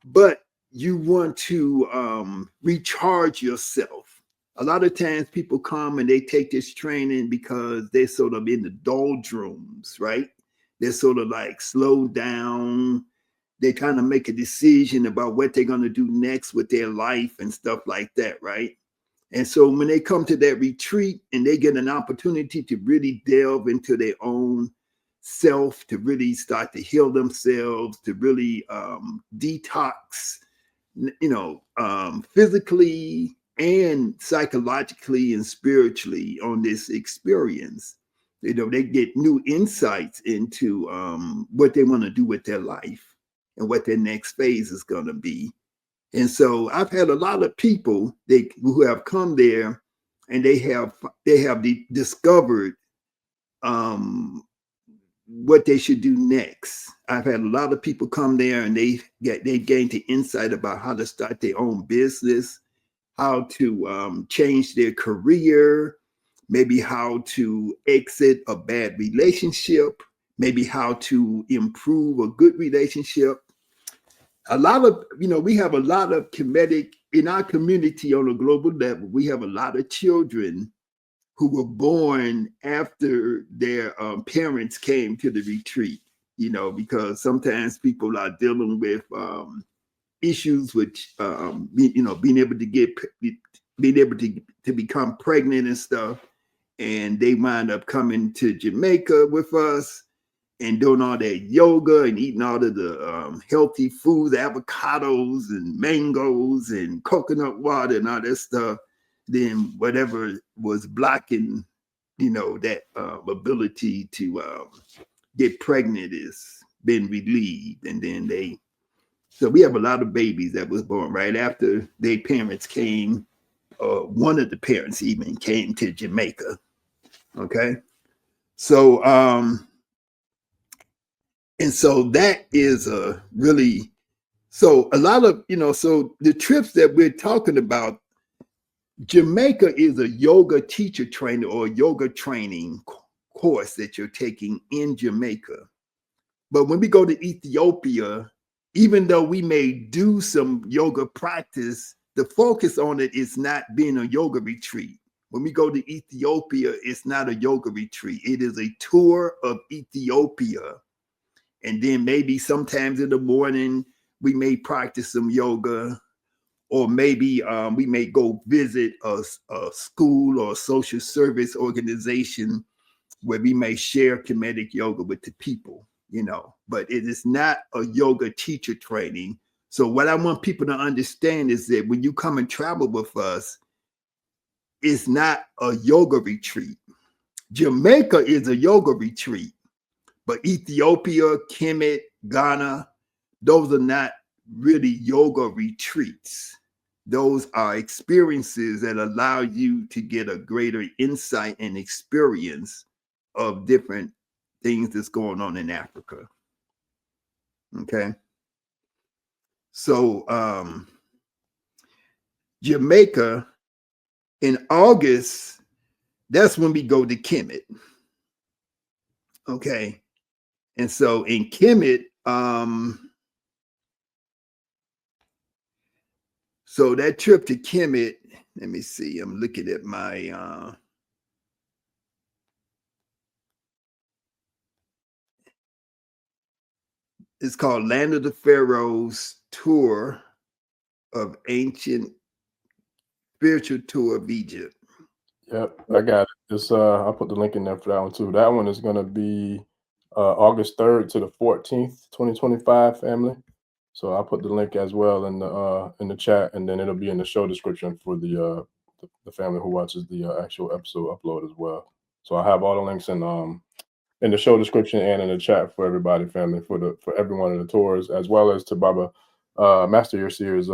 S3: but you want to recharge yourself. A lot of times people come and they take this training because they're sort of in the doldrums, right? They're sort of like slowed down. They're trying to make a decision about what they're going to do next with their life and stuff like that, right? And so when they come to that retreat and they get an opportunity to really delve into their own self, to really start to heal themselves, to really detox, you know, physically and psychologically and spiritually on this experience, you know, they get new insights into what they want to do with their life and what their next phase is going to be. And so I've had a lot of people who have come there and they have discovered what they should do next. I've had a lot of people come there and they gained the insight about how to start their own business, how to change their career, maybe how to exit a bad relationship, maybe how to improve a good relationship. A lot of, you know, we have a lot of Kemetic in our community on a global level. We have a lot of children who were born after their parents came to the retreat, you know, because sometimes people are dealing with issues with, you know, being able to become pregnant and stuff. And they wind up coming to Jamaica with us and doing all that yoga and eating all of the healthy foods, avocados and mangoes and coconut water and all that stuff. Then whatever was blocking, you know, that ability to get pregnant is been relieved. And then so we have a lot of babies that was born right after their parents came, or one of the parents even came to Jamaica. Okay. So, and so that is a really, so a lot of, you know, so the trips that we're talking about, Jamaica is a yoga teacher trainer or yoga training course that you're taking in Jamaica. But when we go to Ethiopia, even though we may do some yoga practice, the focus on it is not being a yoga retreat. When we go to Ethiopia, it's not a yoga retreat. It is a tour of Ethiopia. And then maybe sometimes in the morning, we may practice some yoga, or maybe we may go visit a school or a social service organization where we may share Kemetic yoga with the people, you know, but it is not a yoga teacher training. So what I want people to understand is that when you come and travel with us, it's not a yoga retreat. Jamaica is a yoga retreat, but Ethiopia, Kemet, Ghana, those are not really yoga retreats. Those are experiences that allow you to get a greater insight and experience of different things that's going on in Africa. Okay. So Jamaica in August, that's when we go to Kemet. Okay. And so in Kemet, so that trip to Kemet, let me see, I'm looking at my it's called Land of the Pharaohs Tour of Ancient Spiritual Tour of Egypt.
S2: Yep, I got it. It's I'll put the link in there for that one too. That one is gonna be August 3rd to the 14th, 2025, family. So I'll put the link as well in the chat, and then it'll be in the show description for the family who watches the actual episode upload as well. So I have all the links in the show description and in the chat for everybody, family, for every one of the tours, as well as to Baba Master Yesir's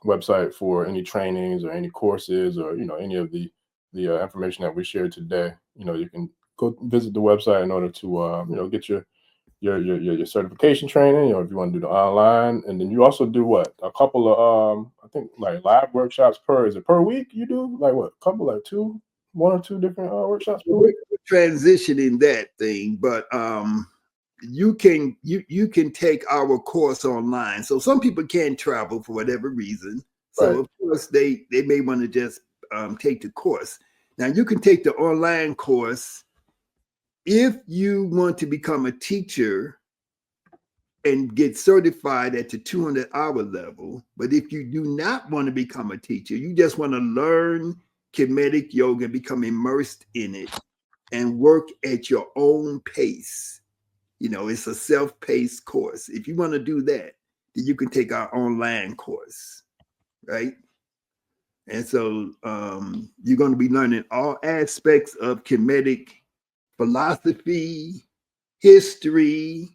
S2: website for any trainings or any courses, or you know, any of the information that we shared today. You know, you can go visit the website in order to you know, get your your certification training, or if you want to do the online, and then you also do what, a couple of I think like live workshops per week. You do like what, couple, like one or two different workshops per week.
S3: Transitioning that thing, but you can take our course online. So some people can't travel for whatever reason. So
S2: Right.
S3: of course they may want to just take the course. Now you can take the online course if you want to become a teacher and get certified at the 200-hour level. But if you do not want to become a teacher, you just want to learn Kemetic yoga and become immersed in it and work at your own pace. You know, it's a self-paced course. If you want to do that, then you can take our online course, right? And so you're going to be learning all aspects of Kemetic philosophy, history,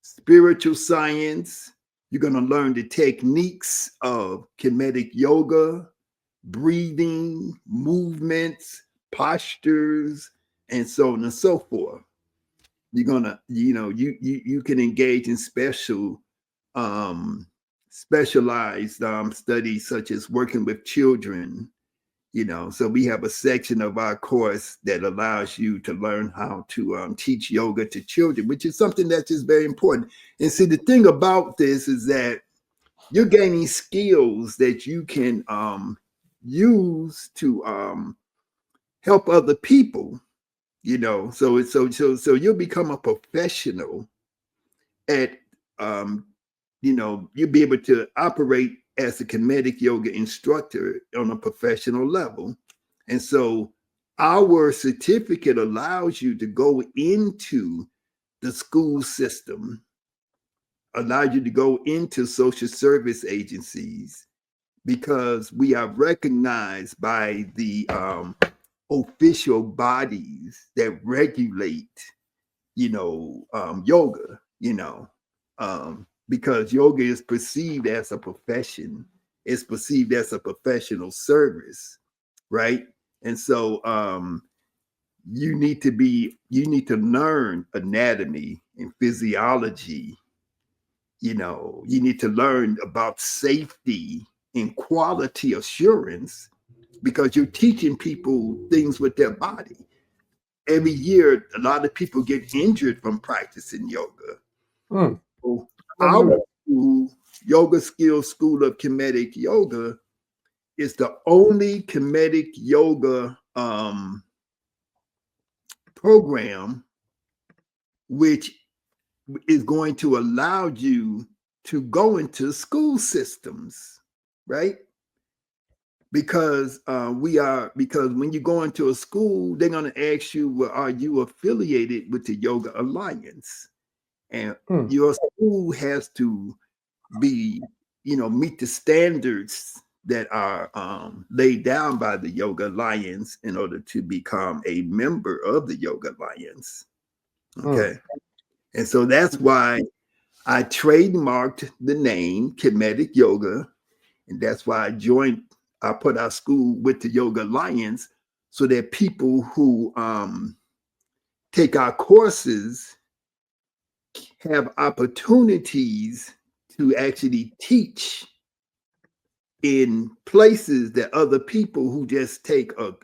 S3: spiritual science. You're going to learn the techniques of Kemetic yoga, breathing, movements, postures, and so on and so forth. You're gonna, you can engage in specialized studies such as working with children. So we have a section of our course that allows you to learn how to teach yoga to children, which is something that's just very important. And see, the thing about this is that you're gaining skills that you can use to help other people. So you'll become a professional at you'll be able to operate as a Kemetic yoga instructor on a professional level. And so our certificate allows you to go into the school system, allows you to go into social service agencies, because we are recognized by the official bodies that regulate, yoga, because yoga is perceived as a profession. It's perceived as a professional service, right? And so you need to learn anatomy and physiology. You need to learn about safety and quality assurance, because you're teaching people things with their body. Every year, a lot of people get injured from practicing yoga. So our school, Yoga Skills School of Kemetic Yoga, is the only Kemetic yoga program which is going to allow you to go into school systems, right? Because because when you go into a school, they're going to ask you, well, are you affiliated with the Yoga Alliance? And your school has to be, meet the standards that are laid down by the Yoga Alliance in order to become a member of the Yoga Alliance. Okay. And so that's why I trademarked the name Kemetic Yoga. And that's why I put our school with the Yoga Alliance, so that people who take our courses have opportunities to actually teach in places that other people who just take a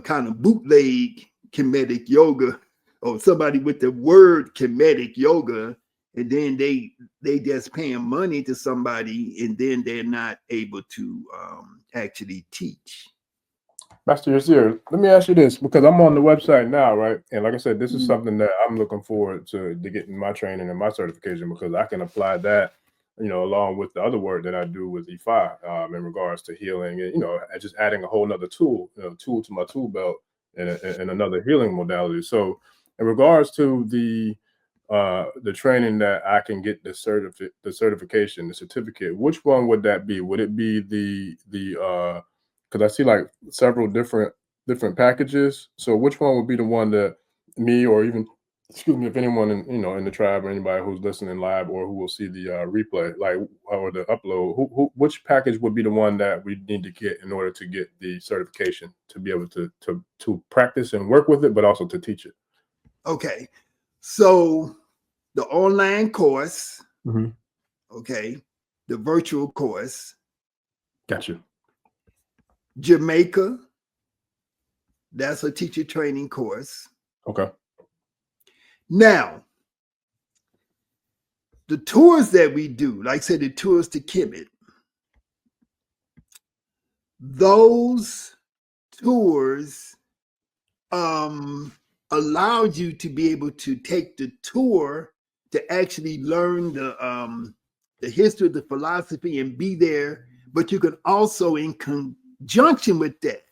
S3: kind of bootleg Kemetic yoga, or somebody with the word Kemetic yoga, and then they just paying money to somebody, and then they're not able to actually teach.
S2: Master Yesir, let me ask you this, because I'm on the website now, right? And like I said, this is something that I'm looking forward to getting my training and my certification, because I can apply that, along with the other work that I do with Ifa in regards to healing, and just adding a whole nother tool to my tool belt, and another healing modality. So in regards to the training that I can get the certification, the certificate, which one would that be? Would it be the because I see like several different packages. So which one would be the one that me, or even, excuse me, if anyone in the tribe, or anybody who's listening live, or who will see the replay, like, or the upload, which package would be the one that we need to get in order to get the certification, to be able to practice and work with it, but also to teach it?
S3: Okay. So the online course,
S2: Mm-hmm.
S3: okay, the virtual course,
S2: Gotcha.
S3: Jamaica, that's a teacher training course.
S2: Okay.
S3: Now, the tours that we do, like I said, the tours to Kemet, those tours allowed you to be able to take the tour to actually learn the history of the philosophy and be there. But you can also, in conjunction with that,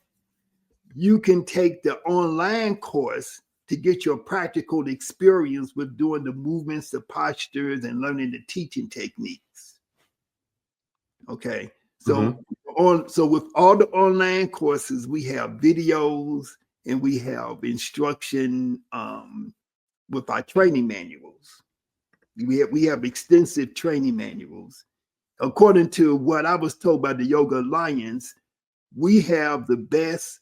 S3: you can take the online course to get your practical experience with doing the movements, the postures, and learning the teaching techniques. Okay. So so with all the online courses, we have videos and we have instruction with our training manuals. We have extensive training manuals. According to what I was told by the Yoga Alliance, we have the best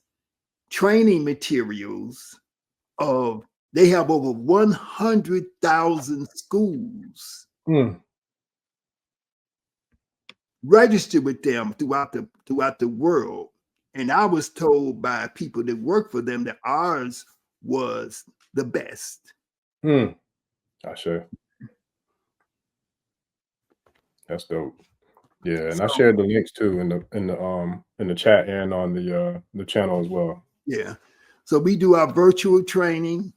S3: training materials they have over 100,000 schools registered with them throughout the world. And I was told by people that work for them that ours was the best.
S2: I sure. That's dope. Yeah, and I shared the links too in the chat and on the channel as well.
S3: Yeah. So we do our virtual training,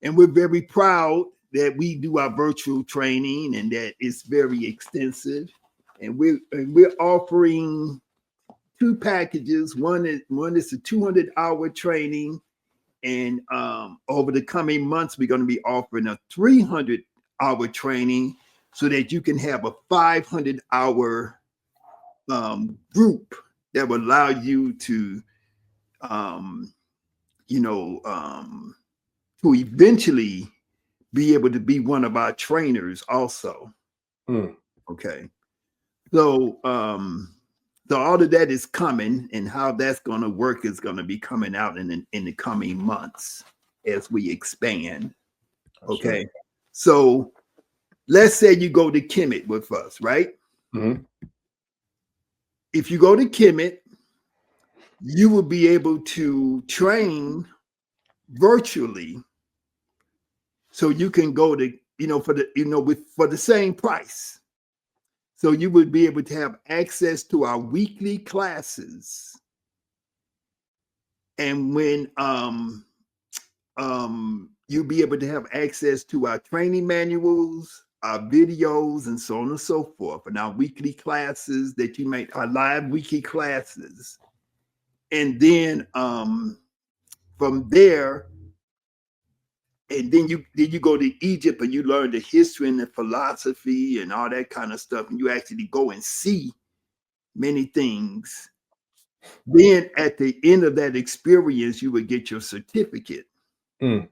S3: and we're very proud that we do our virtual training and that it's very extensive. And we're offering 2 packages. One is a 200-hour training, and over the coming months, we're going to be offering a 300-hour training so that you can have a 500-hour group that will allow you to, to eventually be able to be one of our trainers also. Okay. So, so all of that is coming, and how that's going to work is going to be coming out in the coming months as we expand. Okay. Sure. So let's say you go to Kemet with us, right? If you go to Kemet, you will be able to train virtually. So you can go to, for the same price. So you would be able to have access to our weekly classes. And when you'll be able to have access to our training manuals, our videos, and so on and so forth, and our weekly classes our live weekly classes. And then from there, and then you go to Egypt and you learn the history and the philosophy and all that kind of stuff, and you actually go and see many things. Then at the end of that experience, you would get your certificate. And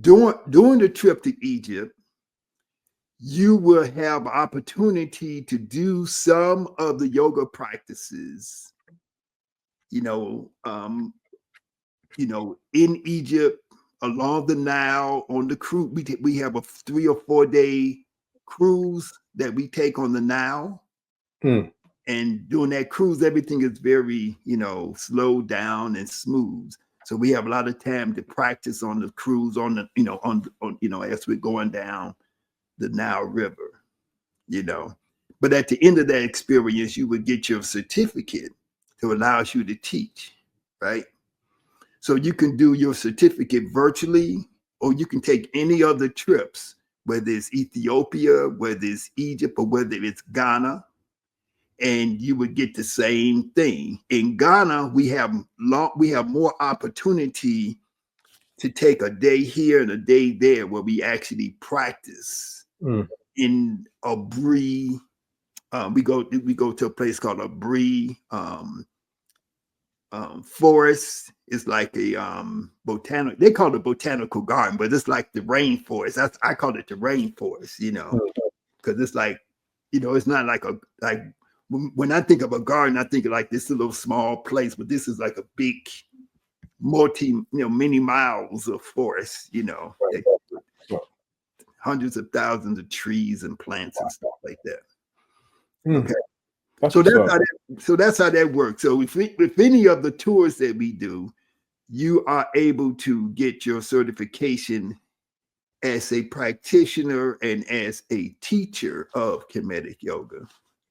S3: during the trip to Egypt, you will have opportunity to do some of the yoga practices, in Egypt, along the Nile, on the cruise. We have a 3 or 4 day cruise that we take on the Nile. And during that cruise, everything is very, slowed down and smooth. So we have a lot of time to practice on the cruise, as we're going down the Nile River, But at the end of that experience, you would get your certificate that allows you to teach, right? So you can do your certificate virtually, or you can take any other trips, whether it's Ethiopia, whether it's Egypt, or whether it's Ghana, and you would get the same thing. In Ghana, we have more opportunity to take a day here and a day there where we actually practice in a Bree. We go to a place called a Bree forest. It's like a botanical. They call it a botanical garden, but it's like the rainforest. I call it the rainforest. Because it's like, it's not like when I think of a garden, I think of like this little small place, but this is like a big many miles of forest,
S2: Right.
S3: hundreds of thousands of trees and plants and stuff like that. Okay.
S2: That's
S3: So
S2: what's
S3: that's
S2: up.
S3: that's how that works. So if any of the tours that we do, you are able to get your certification as a practitioner and as a teacher of Kemetic yoga.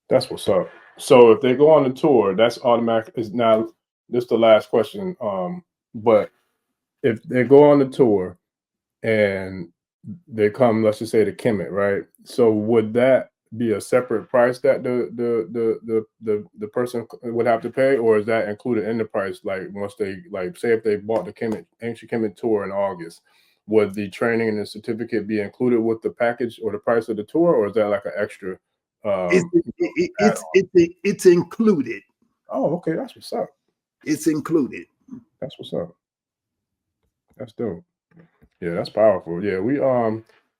S2: That's what's up. So if they go on the tour, that's automatic. Is now this is the last question. But if they go on the tour and they come, let's just say to Kemet, right? So would that be a separate price that the person would have to pay, or is that included in the price? Like once they say if they bought the Kemet Ancient Kemet tour in August, would the training and the certificate be included with the package or the price of the tour, or is that like an extra?
S3: It's included.
S2: Oh, okay, that's what's up.
S3: It's included.
S2: That's what's up. That's dope. Yeah, that's powerful. Yeah, we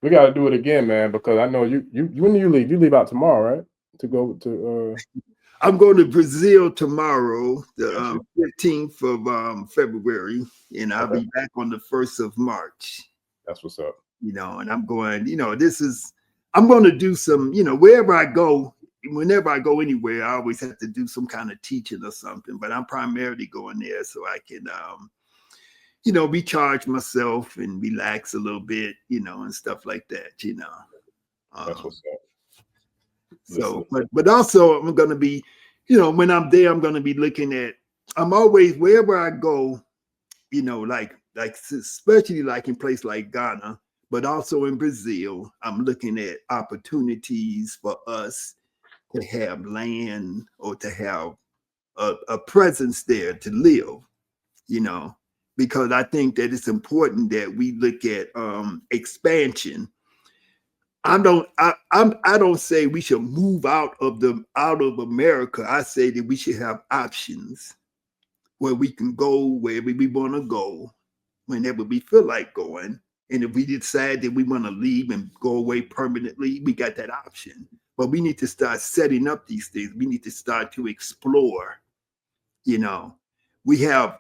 S2: got to do it again, man, because I know you when do you leave? You leave out tomorrow, right? To go to
S3: I'm going to Brazil tomorrow, the 15th of February, and I'll be back on the 1st of March.
S2: That's what's up.
S3: And I'm going, I'm going to do some, wherever I go, whenever I go anywhere, I always have to do some kind of teaching or something, but I'm primarily going there so I can, recharge myself and relax a little bit, and stuff like that,
S2: That's what's up.
S3: So, but also I'm going to be, when I'm there, I'm going to be looking at, I'm always, wherever I go, like especially like in places like Ghana, but also in Brazil, I'm looking at opportunities for us to have land or to have a presence there to live, because I think that it's important that we look at expansion. I don't say we should move out of America. I say that we should have options where we can go wherever we want to go, whenever we feel like going. And if we decide that we want to leave and go away permanently, we got that option. But we need to start setting up these things. We need to start to explore. We have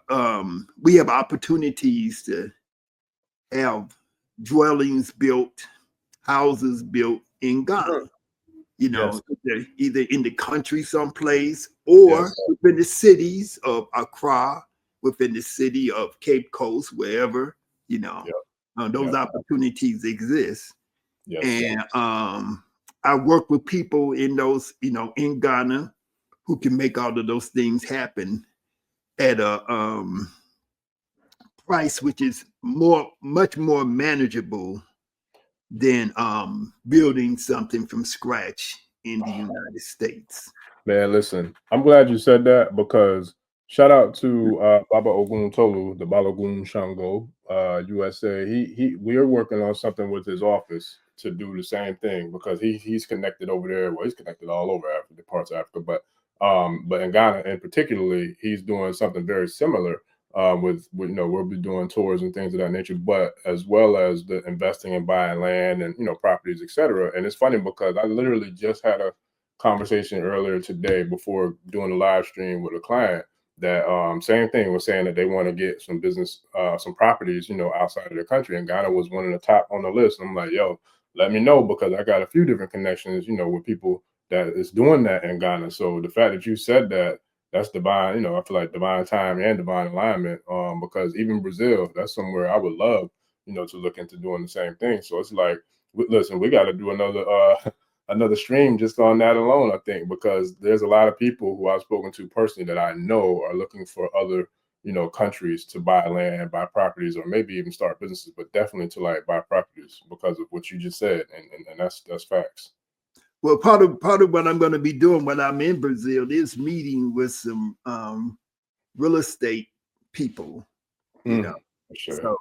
S3: opportunities to have dwellings built, houses built in Ghana. Either in the country someplace or within the cities of Accra, within the city of Cape Coast, wherever, those opportunities exist. And I work with people in those, in Ghana who can make all of those things happen at a price which is much more manageable than building something from scratch in the United States.
S2: Man, listen, I'm glad you said that because shout out to Baba Ogun Tolu, the Balogun Shango, USA. We are working on something with his office to do the same thing because he's connected over there. Well, he's connected all over Africa, parts of Africa, but in Ghana and particularly, he's doing something very similar. With we'll be doing tours and things of that nature, but as well as the investing and buying land and properties, etc. And it's funny because I literally just had a conversation earlier today before doing a live stream with a client that same thing, was saying that they want to get some business, some properties, outside of the country, and Ghana was one of the top on the list. I'm like, yo, let me know because I got a few different connections, with people that is doing that in Ghana. So the fact that you said that, that's divine, I feel like divine time and divine alignment, because even Brazil, that's somewhere I would love, to look into doing the same thing. So it's like, listen, we got to do another stream just on that alone, I think, because there's a lot of people who I've spoken to personally that I know are looking for other, countries to buy land, buy properties, or maybe even start businesses, but definitely to like buy properties because of what you just said. And that's facts.
S3: Well, part of what I'm going to be doing when I'm in Brazil is meeting with some real estate people,
S2: Sure.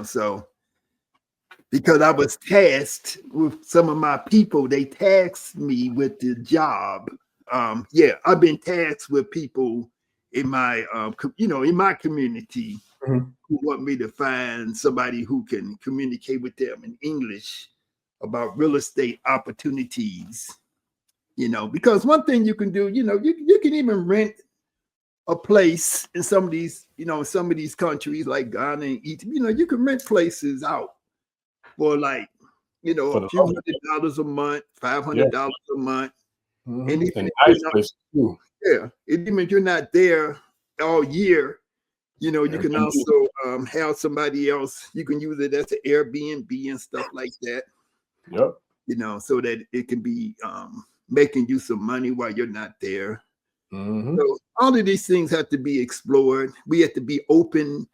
S3: So because I was tasked with some of my people, they tasked me with the job. I've been tasked with people in my in my community who want me to find somebody who can communicate with them in English about real estate opportunities, because one thing you can do, you can even rent a place in some of these, some of these countries like Ghana and Ethiopia, you can rent places out for like,
S2: For
S3: a
S2: the
S3: few
S2: love.
S3: $100 a month,
S2: Yeah.
S3: $500 a month.
S2: Mhm.
S3: And even
S2: And
S3: if
S2: nice
S3: you're not,
S2: places too.
S3: yeah, even if you're not there all year, you can
S2: Airbnb.
S3: also have somebody else. You can use it as an Airbnb and stuff like that.
S2: Yep.
S3: So that it can be making you some money while you're not there.
S2: Mm-hmm.
S3: So all of these things have to be explored. We have to be open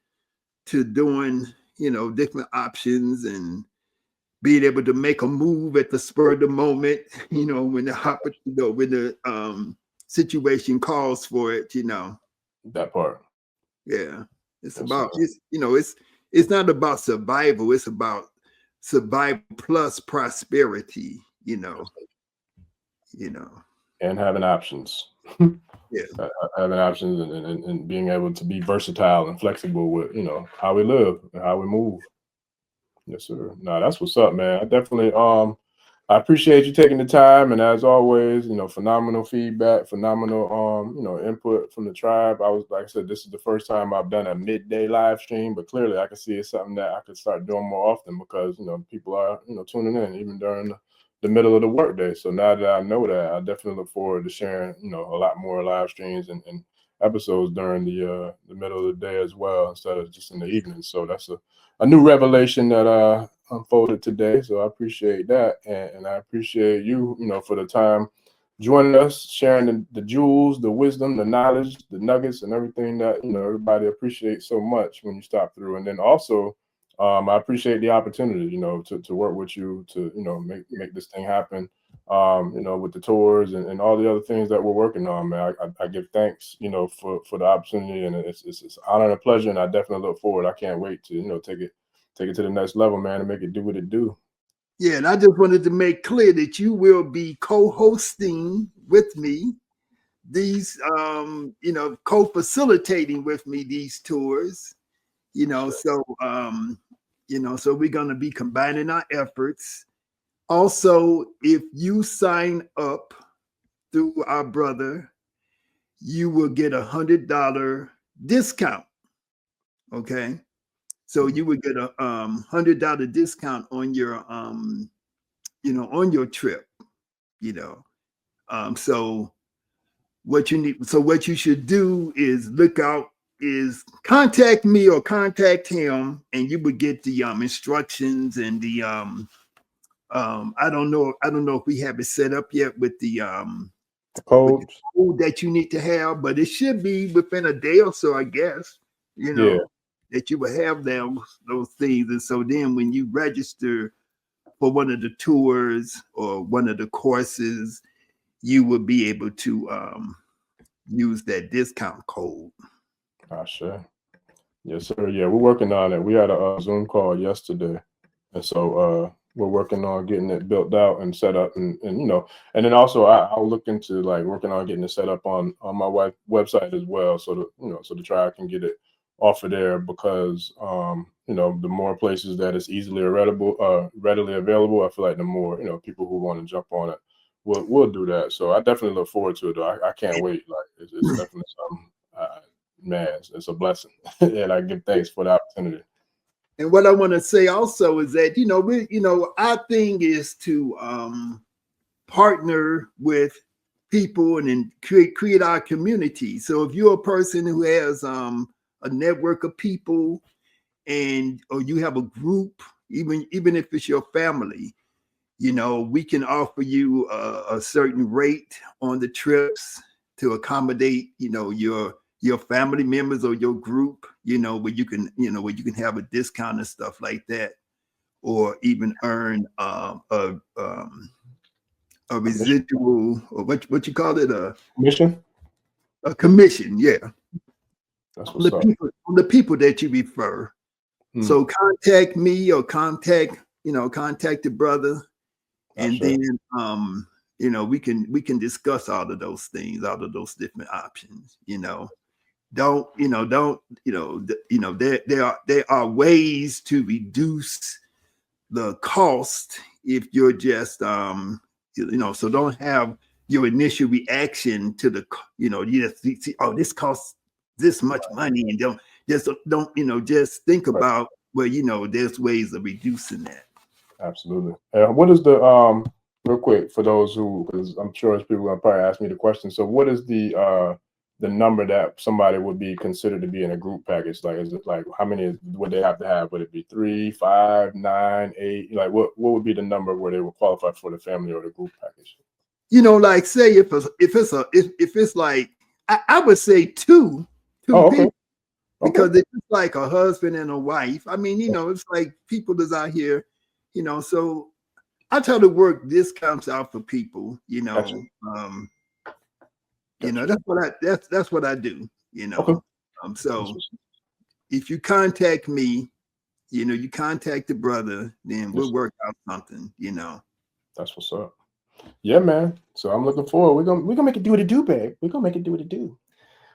S3: to doing, different options and being able to make a move at the spur of the moment, when the situation calls for it,
S2: That part.
S3: Yeah. It's
S2: Yes,
S3: about
S2: sir.
S3: it's not about survival, it's about survival plus prosperity,
S2: Yes, sir.
S3: you know.
S2: And having options.
S3: Yeah.
S2: Having options and being able to be versatile and flexible with, how we live and how we move. Yes, sir. No, that's what's up, man. I definitely I appreciate you taking the time, and as always, phenomenal feedback, phenomenal input from the tribe. I was, like I said, this is the first time I've done a midday live stream, but clearly I can see it's something that I could start doing more often because people are tuning in even during the middle of the workday. So now that I know that, I definitely look forward to sharing a lot more live streams and episodes during the middle of the day as well, instead of just in the evening. So that's a new revelation that unfolded today. So I appreciate that. And I appreciate you, for the time joining us, sharing the jewels, the wisdom, the knowledge, the nuggets, and everything that, everybody appreciates so much when you stop through. And then also, I appreciate the opportunity, to work with you to, make this thing happen. With the tours and all the other things that we're working on, man. I give thanks, for the opportunity, and it's an honor and a pleasure, and I definitely look forward. I can't wait to, take it to the next level, man, and make it do what it do.
S3: Yeah, and I just wanted to make clear that you will be co-hosting with me these co-facilitating with me these tours, so we're going to be combining our efforts. Also, if you sign up through our brother, you will get $100 discount. Okay. So you would get a $100 discount on your on your trip, So what you should do is contact me or contact him, and you would get the instructions and the I don't know if we have it set up yet with the
S2: Codes.
S3: code that you need to have, but it should be within a day or so, I guess,
S2: Yeah.
S3: that you will have those things. And so then when you register for one of the tours or one of the courses, you will be able to use that discount code.
S2: Sure. Yes, sir. Yeah, we're working on it. We had a Zoom call yesterday, and so we're working on getting it built out and set up, and and then also I'll look into like working on getting it set up on my website as well, so that so the tribe can get it off of there, because the more places that it's readily available, I feel like the more people who want to jump on it will do that. So I definitely look forward to it. Though. I can't wait. Like it's definitely something. Man, it's a blessing, and I give thanks for the opportunity.
S3: And what I want to say also is that our thing is to partner with people and then create our community. So if you're a person who has a network of people, or you have a group, even if it's your family, we can offer you a certain rate on the trips to accommodate your family members or your group, where you can have a discount and stuff like that, or even earn a residual, or what you call it,
S2: Commission.
S3: a commission. Yeah.
S2: That's what's up.
S3: On the people that you refer. So contact me or contact the brother, and then we can discuss all of those things, all of those different options. There are ways to reduce the cost if you're just so don't have your initial reaction to the you just see, oh, this costs this much money, and don't just think about, well, there's ways of reducing that.
S2: Absolutely. What is the real quick for those who, because I'm sure there's people gonna probably ask me the question. So what is the number that somebody would be considered to be in a group package? Like, is it like, how many would they have to have? Would it be 3, 5, 9, 8? Like, what would be the number where they would qualify for the family or the group package?
S3: Like, say if it's like, I would say two people, because it's like a husband and a wife. I mean, it's like people that's out here, so I try to work discounts out for people,
S2: Gotcha.
S3: That's what I do, so if you contact me, you contact the brother, then we'll work out something,
S2: That's what's up. Yeah, man. So I'm looking forward. We're gonna make it do what it do, babe. We're gonna make it do what it do.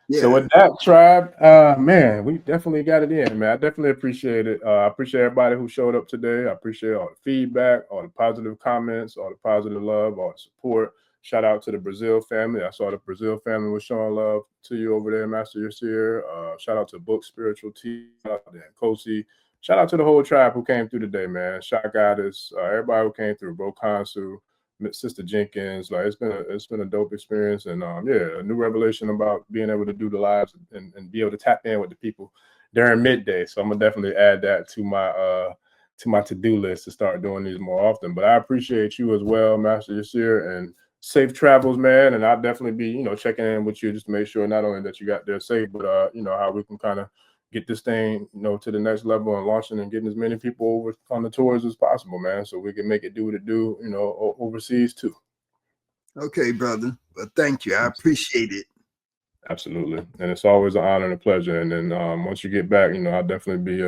S2: Yeah. So with that, tribe, man, we definitely got it in, man. I definitely appreciate it. I appreciate everybody who showed up today. I appreciate all the feedback, all the positive comments, all the positive love, all the support. Shout out to the Brazil family. I saw the Brazil family was showing love to you over there, Master Yesir. Shout out to Book Spiritual Tea, Kosi. Shout out to the whole tribe who came through today, man. Shot Goddess, everybody who came through, Bro Kansu, Sister Jenkins. Like, it's been a dope experience, and a new revelation about being able to do the lives and be able to tap in with the people during midday. So I'm gonna definitely add that to my to-do list to start doing these more often. But I appreciate you as well, Master Yesir, and safe travels, man. And I'll definitely be checking in with you just to make sure not only that you got there safe, but how we can kind of get this thing, to the next level and launching and getting as many people over on the tours as possible, man, so we can make it do what it do, overseas too.
S3: Okay, brother. Well, thank you. I appreciate it.
S2: Absolutely. And it's always an honor and a pleasure. And then once you get back, I'll definitely be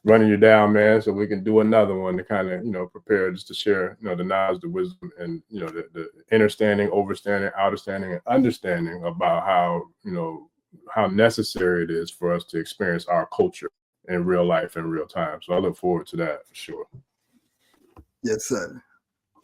S2: running you down, man, so we can do another one to kind of, prepare just to share, the knowledge, the wisdom, and, the understanding, overstanding, understanding, and understanding about how necessary it is for us to experience our culture in real life in real time. So I look forward to that for sure.
S3: Yes, sir.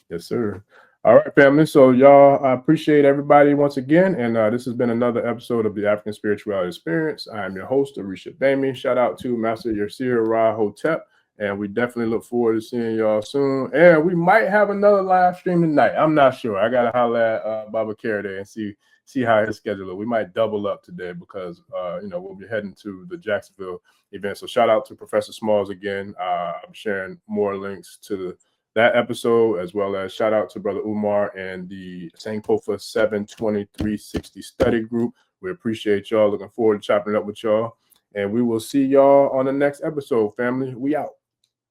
S2: Yes, sir. All right, family. So y'all, I appreciate everybody once again. And this has been another episode of the African Spirituality Experience. I am your host, Orisha Bami. Shout out to Master Yesir Ra Hotep. And we definitely look forward to seeing y'all soon. And we might have another live stream tonight. I'm not sure. I got to holler at Baba Karaday and see how his schedule is. We might double up today because, we'll be heading to the Jacksonville event. So shout out to Professor Smalls again. I'm sharing more links to that episode, as well as shout out to Brother Umar and the Sankofa 72360 study group. We appreciate y'all. Looking forward to chopping it up with y'all. And we will see y'all on the next episode, family. We out.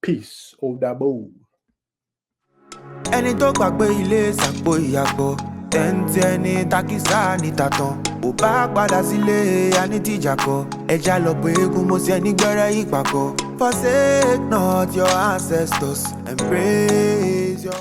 S2: Peace. Odabo.
S1: Ẹni tó gbàgbé ilé sàpò ìyàgbọ́ tẹ́ǹtì ẹni takísà ní tàtàn ò bá padà sílé anítìjàkọ ẹja lọ pé eégún mo sí ẹni gbẹ́rẹ́ ìpàkọ́. Forsake not your ancestors and praise your